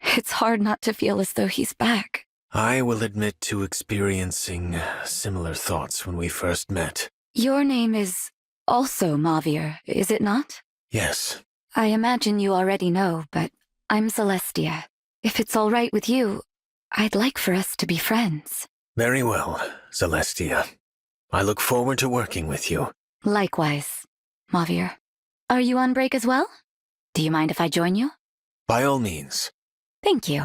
It's hard not to feel as though he's back. I will admit to experiencing similar thoughts when we first met. Your name is also Mavier, is it not? Yes. I imagine you already know, but I'm Celestia. If it's all right with you, I'd like for us to be friends. Very well, Celestia. I look forward to working with you. Likewise, Mavier. Are you on break as well? Do you mind if I join you? By all means. Thank you.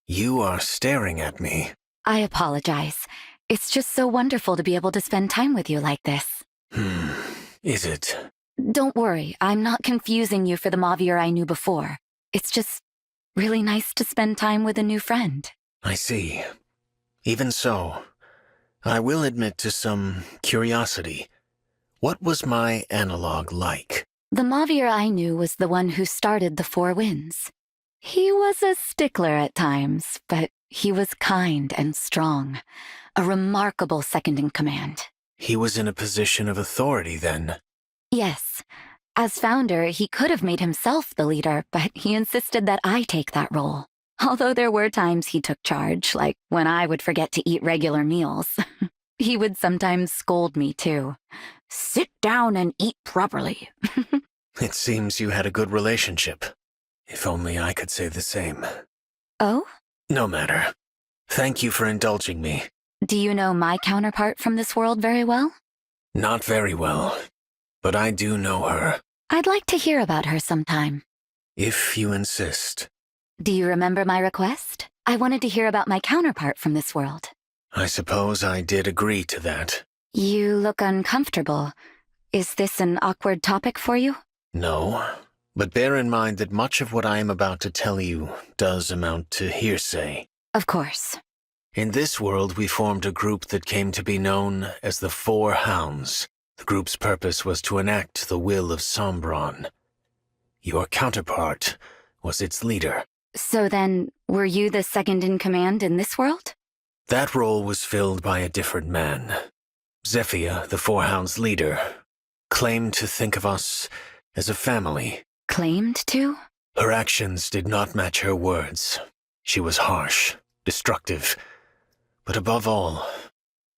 You are staring at me. I apologize. It's just so wonderful to be able to spend time with you like this. Is it? Don't worry, I'm not confusing you for the Mavier I knew before. It's just really nice to spend time with a new friend. I see. Even so, I will admit to some curiosity. What was my analog like? The Mavier I knew was the one who started the Four Winds. He was a stickler at times, but He was kind and strong, a remarkable second-in-command. He was in a position of authority then. Yes. As founder, he could have made himself the leader, but he insisted that I take that role. Although there were times he took charge, like when I would forget to eat regular meals. He would sometimes scold me, too. Sit down and eat properly. It seems you had a good relationship. If only I could say the same. Oh? No matter. Thank you for indulging me. Do you know my counterpart from this world very well? Not very well, but I do know her. I'd like to hear about her sometime. If you insist. Do you remember my request? I wanted to hear about my counterpart from this world. I suppose I did agree to that. You look uncomfortable. Is this an awkward topic for you? No, but bear in mind that much of what I am about to tell you does amount to hearsay. Of course. In this world, we formed a group that came to be known as the Four Hounds. The group's purpose was to enact the will of Sombron. Your counterpart was its leader. So then, were you the second-in-command in this world? That role was filled by a different man. Zephyr, the Four Hounds' leader, claimed to think of us as a family. Claimed to? Her actions did not match her words. She was harsh, destructive, but above all,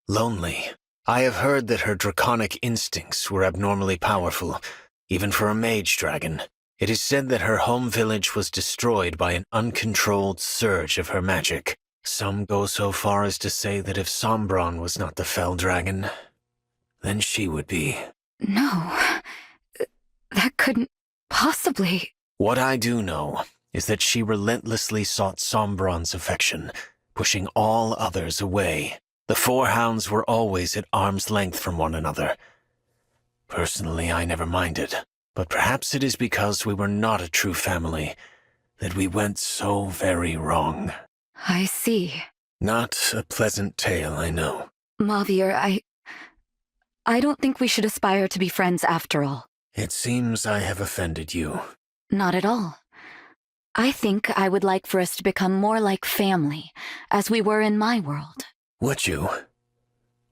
lonely. I have heard that her draconic instincts were abnormally powerful, even for a mage dragon. It is said that her home village was destroyed by an uncontrolled surge of her magic. Some go so far as to say that if Sombron was not the fell dragon, then she would be. No, that couldn't possibly... What I do know is that she relentlessly sought Sombron's affection, pushing all others away. The Four Hounds were always at arm's length from one another. Personally, I never minded, but perhaps it is because we were not a true family that we went so very wrong. I see. Not a pleasant tale, I know. Mavier, I don't think we should aspire to be friends after all. It seems I have offended you. Not at all. I think I would like for us to become more like family, as we were in my world. Would you?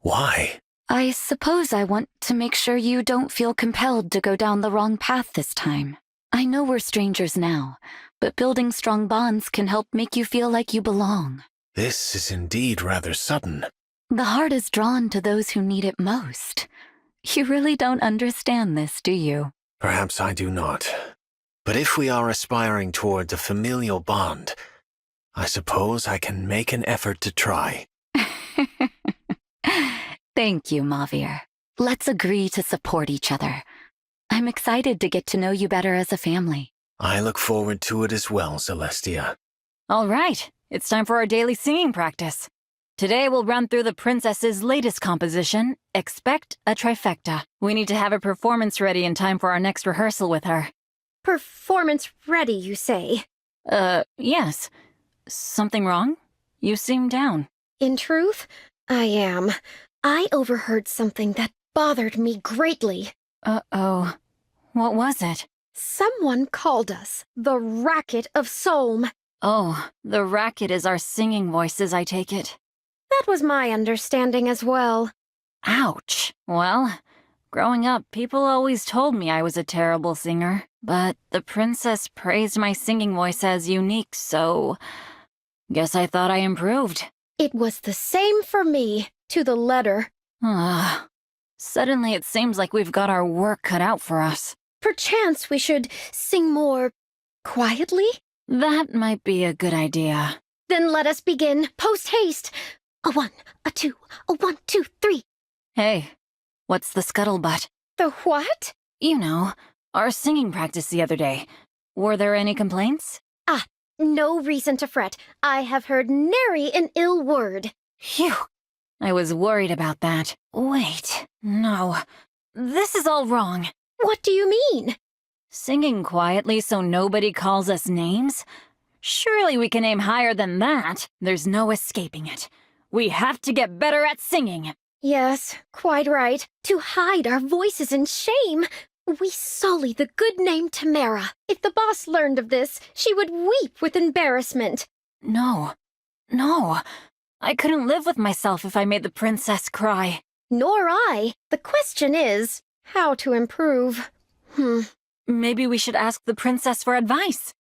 Why? I suppose I want to make sure you don't feel compelled to go down the wrong path this time. I know we're strangers now, but building strong bonds can help make you feel like you belong. This is indeed rather sudden. The heart is drawn to those who need it most. You really don't understand this, do you? Perhaps I do not. But if we are aspiring toward a familial bond, I suppose I can make an effort to try. Thank you, Mavier. Let's agree to support each other. I'm excited to get to know you better as a family. I look forward to it as well, Celestia. All right, it's time for our daily singing practice. Today we'll run through the princess's latest composition, Expect a Trifecta. We need to have a performance ready in time for our next rehearsal with her. Performance ready, you say? Yes. Something wrong? You seem down. In truth, I am. I overheard something that bothered me greatly. Uh-oh. What was it? Someone called us the Racket of Solm. Oh, the racket is our singing voices, I take it. That was my understanding as well. Ouch. Well, growing up, people always told me I was a terrible singer, but the princess praised my singing voice as unique, so guess I thought I improved. It was the same for me, to the letter. Suddenly it seems like we've got our work cut out for us. Perchance we should sing more quietly? That might be a good idea. Then let us begin, post-haste. A 1, a 2, a 1, 2, 3. Hey, what's the scuttlebutt? The what? You know, our singing practice the other day. Were there any complaints? No reason to fret. I have heard nary an ill word. Phew. I was worried about that. Wait, no. This is all wrong. What do you mean? Singing quietly so nobody calls us names? Surely we can aim higher than that. There's no escaping it. We have to get better at singing. Yes, quite right. To hide our voices in shame. We sully the good name Tamara. If the boss learned of this, she would weep with embarrassment. No, No, I couldn't live with myself if I made the princess cry. Nor I. The question is, how to improve. Maybe we should ask the princess for advice.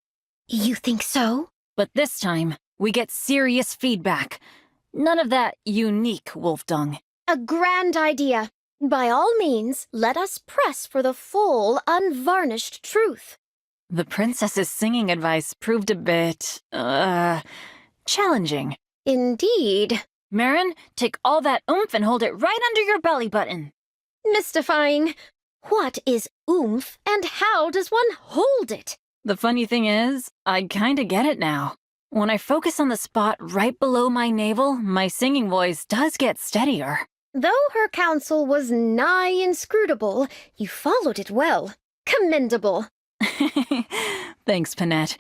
You think so? But this time, we get serious feedback. None of that unique wolf dung. A grand idea. By all means, let us press for the full, unvarnished truth. The princess's singing advice proved a bit, challenging. Indeed. Marin, take all that oomph and hold it right under your belly button. Mystifying. What is oomph, and how does one hold it? The funny thing is, I kinda get it now. When I focus on the spot right below my navel, my singing voice does get steadier. Though her counsel was nigh inscrutable, you followed it well. Commendable. Thanks, Panette.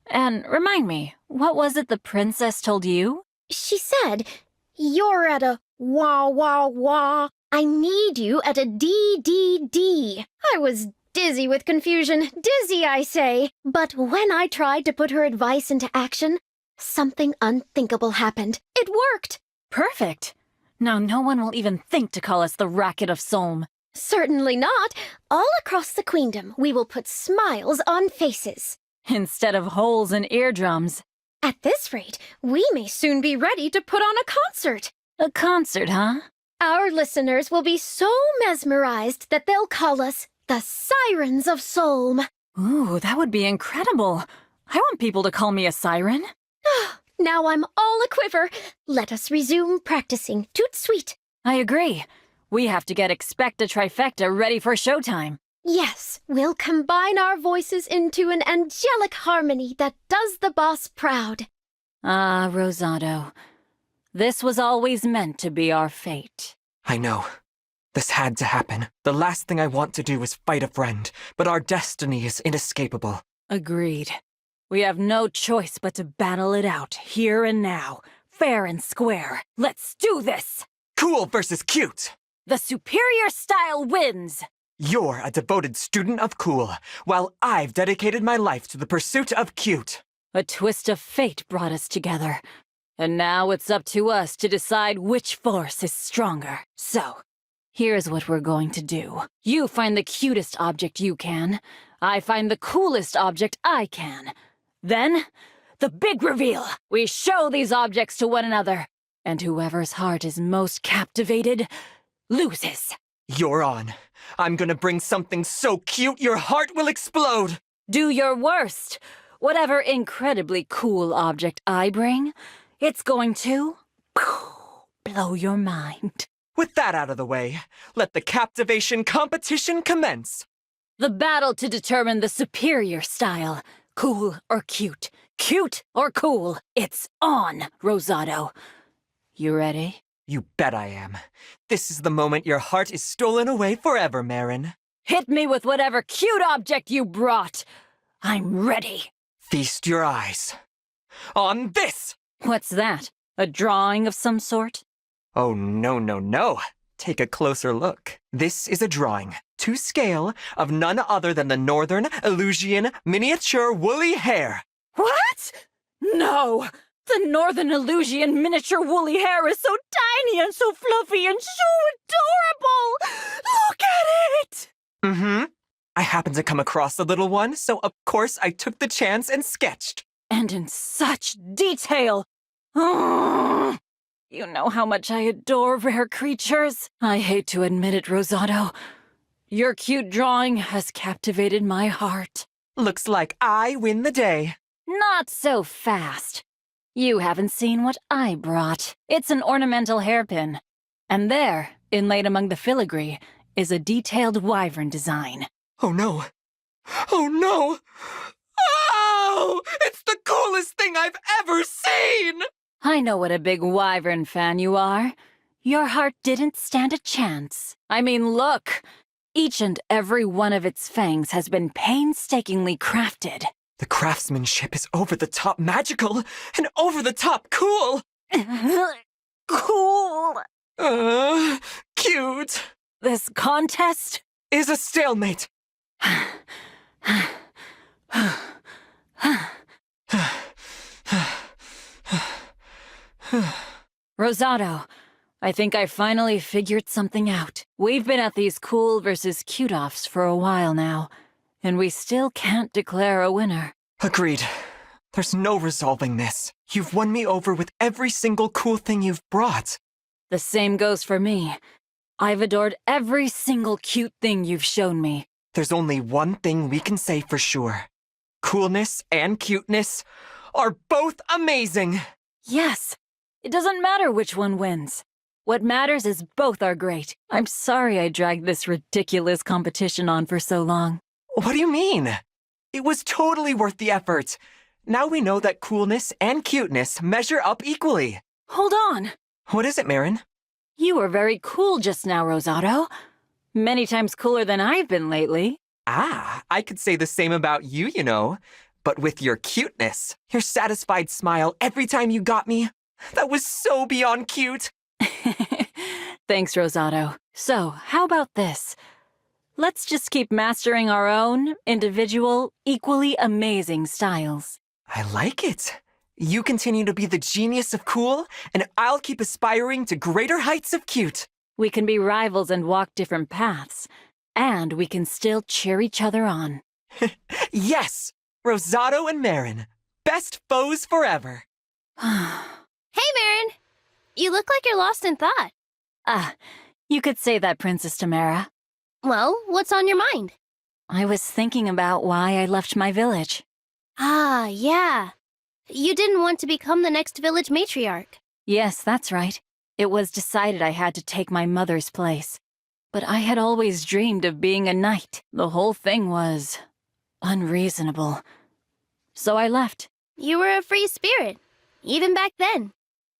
And remind me, what was it the princess told you? She said, "You're at a wah wah wah. I need you at a D D D." I was dizzy with confusion. Dizzy, I say. But when I tried to put her advice into action, something unthinkable happened. It worked. Perfect. Now no one will even think to call us the Racket of Solm. Certainly not. All across the queendom, we will put smiles on faces. Instead of holes in eardrums. At this rate, we may soon be ready to put on a concert. A concert, huh? Our listeners will be so mesmerized that they'll call us the Sirens of Solm. Ooh, that would be incredible. I want people to call me a siren. Now I'm all a-quiver. Let us resume practicing. Toot sweet. I agree. We have to get Expecta Trifecta ready for showtime. Yes, we'll combine our voices into an angelic harmony that does the boss proud. Ah, Rosado. This was always meant to be our fate. I know. This had to happen. The last thing I want to do is fight a friend, but our destiny is inescapable. Agreed. We have no choice but to battle it out, here and now. Fair and square. Let's do this! Cool versus cute! The superior style wins! You're a devoted student of cool, while I've dedicated my life to the pursuit of cute. A twist of fate brought us together. And now it's up to us to decide which force is stronger. So, here's what we're going to do. You find the cutest object you can. I find the coolest object I can. Then, the big reveal. We show these objects to one another. And whoever's heart is most captivated loses. You're on. I'm gonna bring something so cute your heart will explode. Do your worst. Whatever incredibly cool object I bring, it's going to blow your mind. With that out of the way, let the captivation competition commence. The battle to determine the superior style. Cool or cute. Cute or cool. It's on, Rosado. You ready? You bet I am. This is the moment your heart is stolen away forever, Marin. Hit me with whatever cute object you brought. I'm ready. Feast your eyes on this! What's that? A drawing of some sort? Oh, no. Take a closer look. This is a drawing, to scale, of none other than the Northern Illusian miniature woolly hare. What? No! The Northern Illusian miniature woolly hare is so tiny and so fluffy and so adorable! Look at it! Mm-hmm. I happened to come across the little one, so of course I took the chance and sketched. And in such detail! Oh, you know how much I adore rare creatures. I hate to admit it, Rosado. Your cute drawing has captivated my heart. Looks like I win the day. Not so fast. You haven't seen what I brought. It's an ornamental hairpin. And there, inlaid among the filigree, is a detailed wyvern design. Oh no. Oh no! Oh! It's the coolest thing I've ever seen! I know what a big wyvern fan you are. Your heart didn't stand a chance. I mean, look! Each and every one of its fangs has been painstakingly crafted. The craftsmanship is over-the-top magical and over-the-top cool! Cool! Cute! This contest is a stalemate. Rosado, I think I finally figured something out. We've been at these cool versus cute-offs for a while now, and we still can't declare a winner. Agreed. There's no resolving this. You've won me over with every single cool thing you've brought. The same goes for me. I've adored every single cute thing you've shown me. There's only one thing we can say for sure. Coolness and cuteness are both amazing! Yes, it doesn't matter which one wins. What matters is both are great. I'm sorry I dragged this ridiculous competition on for so long. What do you mean? It was totally worth the effort. Now we know that coolness and cuteness measure up equally. Hold on. What is it, Marin? You were very cool just now, Rosado. Many times cooler than I've been lately. Ah, I could say the same about you, you know. But with your cuteness, your satisfied smile every time you got me, that was so beyond cute. Thanks, Rosado. So, how about this? Let's just keep mastering our own, individual, equally amazing styles. I like it. You continue to be the genius of cool, and I'll keep aspiring to greater heights of cute. We can be rivals and walk different paths, and we can still cheer each other on. Yes! Rosado and Marin, best foes forever. Hey, Marin! You look like you're lost in thought. You could say that, Princess Tamara. Well, what's on your mind? I was thinking about why I left my village. Ah, yeah. You didn't want to become the next village matriarch. Yes, that's right. It was decided I had to take my mother's place. But I had always dreamed of being a knight. The whole thing was unreasonable. So I left. You were a free spirit, even back then.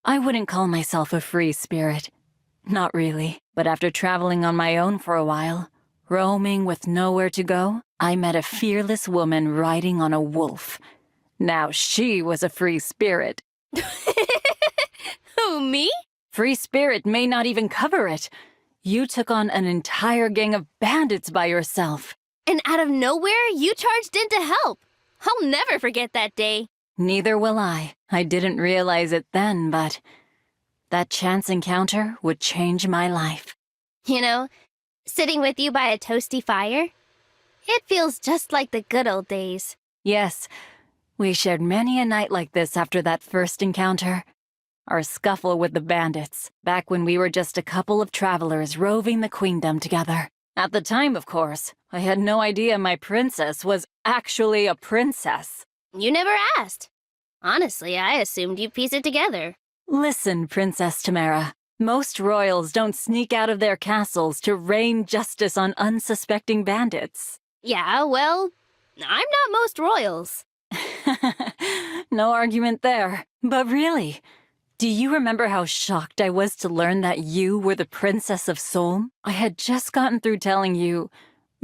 I wouldn't call myself a free spirit. Not really. But after traveling on my own for a while, roaming with nowhere to go, I met a fearless woman riding on a wolf. Now she was a free spirit. Who, me? Free spirit may not even cover it. You took on an entire gang of bandits by yourself. And out of nowhere, you charged in to help. I'll never forget that day. Neither will I. I didn't realize it then, but that chance encounter would change my life. You know, sitting with you by a toasty fire, it feels just like the good old days. Yes, we shared many a night like this after that first encounter. Our scuffle with the bandits, back when we were just a couple of travelers roving the queendom together. At the time, of course, I had no idea my princess was actually a princess. You never asked. Honestly, I assumed you'd piece it together. Listen, Princess Tamara. Most royals don't sneak out of their castles to rain justice on unsuspecting bandits. Yeah, well, I'm not most royals. No argument there. But really, do you remember how shocked I was to learn that you were the Princess of Solm? I had just gotten through telling you,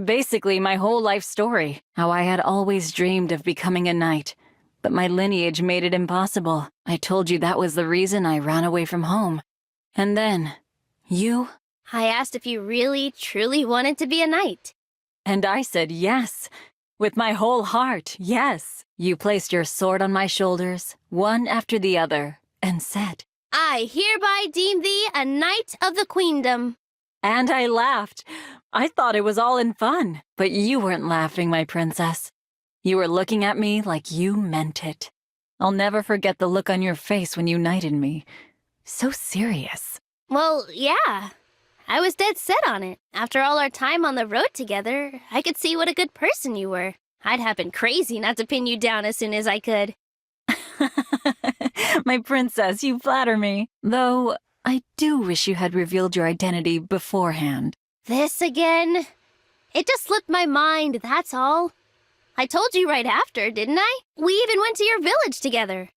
basically my whole life story, how I had always dreamed of becoming a knight, but my lineage made it impossible. I told you that was the reason I ran away from home. And then, you... I asked if you really, truly wanted to be a knight. And I said yes. With my whole heart, yes. You placed your sword on my shoulders, one after the other, and said, I hereby deem thee a knight of the queendom. And I laughed. I thought it was all in fun. But you weren't laughing, my princess. You were looking at me like you meant it. I'll never forget the look on your face when you knighted me. So serious. Well, yeah. I was dead set on it. After all our time on the road together, I could see what a good person you were. I'd have been crazy not to pin you down as soon as I could. My princess, you flatter me. Though, I do wish you had revealed your identity beforehand. This again? It just slipped my mind, that's all. I told you right after, didn't I? We even went to your village together.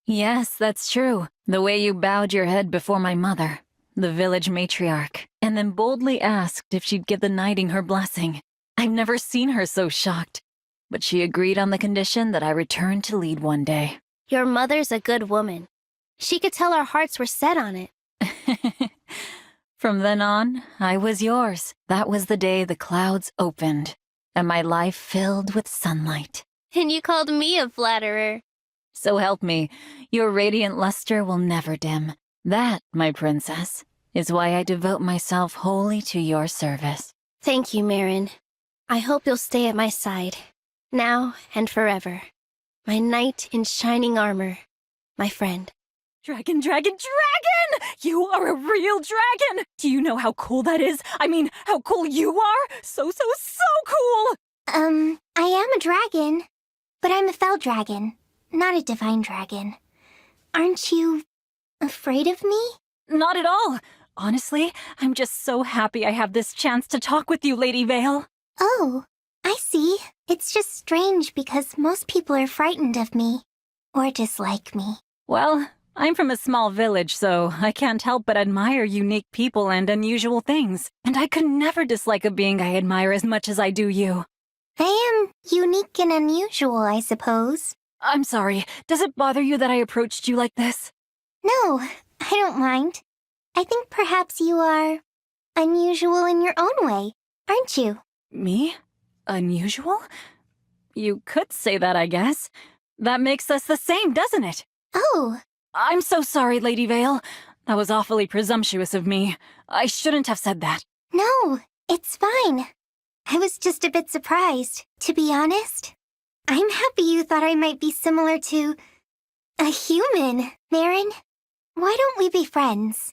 Yes, that's true. The way you bowed your head before my mother, the village matriarch, and then boldly asked if she'd give the knighting her blessing. I've never seen her so shocked. But she agreed on the condition that I return to lead one day. Your mother's a good woman. She could tell our hearts were set on it. From then on, I was yours. That was the day the clouds opened, and my life filled with sunlight. And you called me a flatterer. So help me, your radiant luster will never dim. That, my princess, is why I devote myself wholly to your service. Thank you, Marin. I hope you'll stay at my side, now and forever. My knight in shining armor, my friend. Dragon, dragon, dragon! You are a real dragon! Do you know how cool that is? I mean, how cool you are? So cool! I am a dragon, but I'm a fell dragon, not a divine dragon. Aren't you afraid of me? Not at all. Honestly, I'm just so happy I have this chance to talk with you, Lady Vale. Oh, I see. It's just strange because most people are frightened of me, or dislike me. Well, I'm from a small village, so I can't help but admire unique people and unusual things. And I could never dislike a being I admire as much as I do you. I am unique and unusual, I suppose. I'm sorry. Does it bother you that I approached you like this? No, I don't mind. I think perhaps you are unusual in your own way, aren't you? Me? Unusual? You could say that, I guess. That makes us the same, doesn't it? Oh. I'm so sorry, Lady Vale. That was awfully presumptuous of me. I shouldn't have said that. No, it's fine. I was just a bit surprised, to be honest. I'm happy you thought I might be similar to a human, Marin. Why don't we be friends?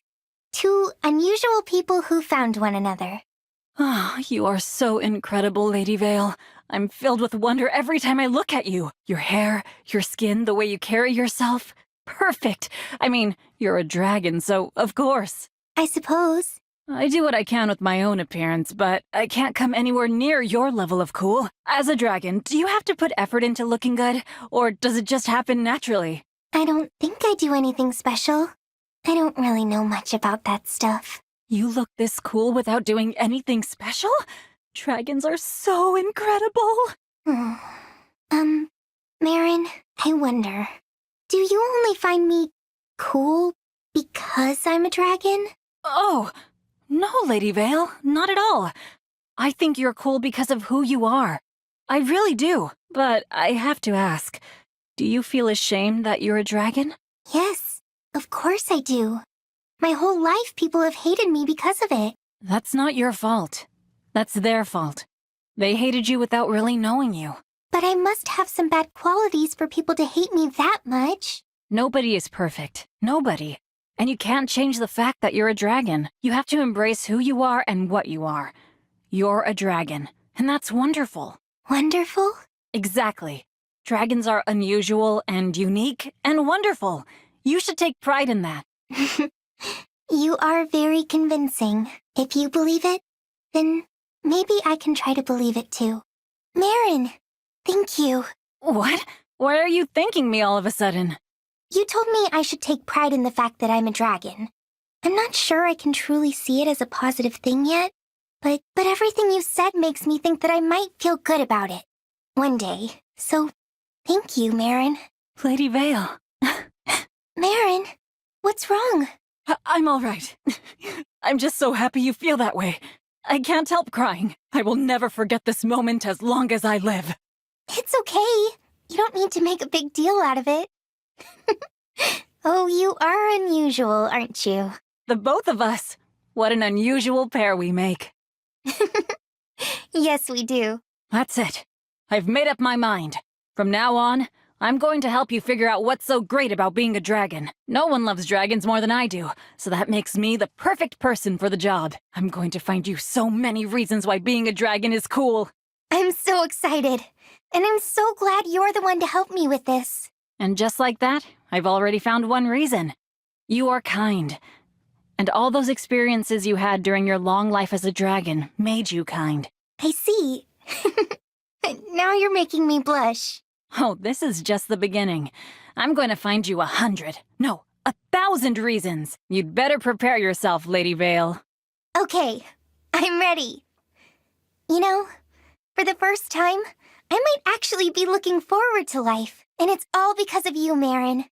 Two unusual people who found one another. Ah, you are so incredible, Lady Vale. I'm filled with wonder every time I look at you. Your hair, your skin, the way you carry yourself. Perfect. I mean, you're a dragon, so of course. I suppose. I do what I can with my own appearance, but I can't come anywhere near your level of cool. As a dragon, do you have to put effort into looking good, or does it just happen naturally? I don't think I do anything special. I don't really know much about that stuff. You look this cool without doing anything special? Dragons are so incredible. Marin, I wonder, do you only find me cool because I'm a dragon? Oh, no, Lady Vale, not at all. I think you're cool because of who you are. I really do. But I have to ask, do you feel ashamed that you're a dragon? Yes, of course I do. My whole life people have hated me because of it. That's not your fault. That's their fault. They hated you without really knowing you. But I must have some bad qualities for people to hate me that much. Nobody is perfect. Nobody. And you can't change the fact that you're a dragon. You have to embrace who you are and what you are. You're a dragon, and that's wonderful. Wonderful? Exactly. Dragons are unusual and unique and wonderful. You should take pride in that. You are very convincing. If you believe it, then maybe I can try to believe it too. Marin, thank you. What? Why are you thanking me all of a sudden? You told me I should take pride in the fact that I'm a dragon. I'm not sure I can truly see it as a positive thing yet, but everything you said makes me think that I might feel good about it. One day. So, thank you, Marin. Lady Vale. Marin, what's wrong? I'm all right. I'm just so happy you feel that way. I can't help crying. I will never forget this moment as long as I live. It's okay. You don't need to make a big deal out of it. Oh, you are unusual, aren't you? The both of us. What an unusual pair we make. Yes, we do. That's it. I've made up my mind. From now on, I'm going to help you figure out what's so great about being a dragon. No one loves dragons more than I do, so that makes me the perfect person for the job. I'm going to find you so many reasons why being a dragon is cool. I'm so excited. And I'm so glad you're the one to help me with this. And just like that, I've already found one reason. You are kind. And all those experiences you had during your long life as a dragon made you kind. I see. Now you're making me blush. Oh, this is just the beginning. I'm going to find you 100, no, 1,000 reasons. You'd better prepare yourself, Lady Vale. Okay, I'm ready. You know, for the first time, I might actually be looking forward to life. And it's all because of you, Marin.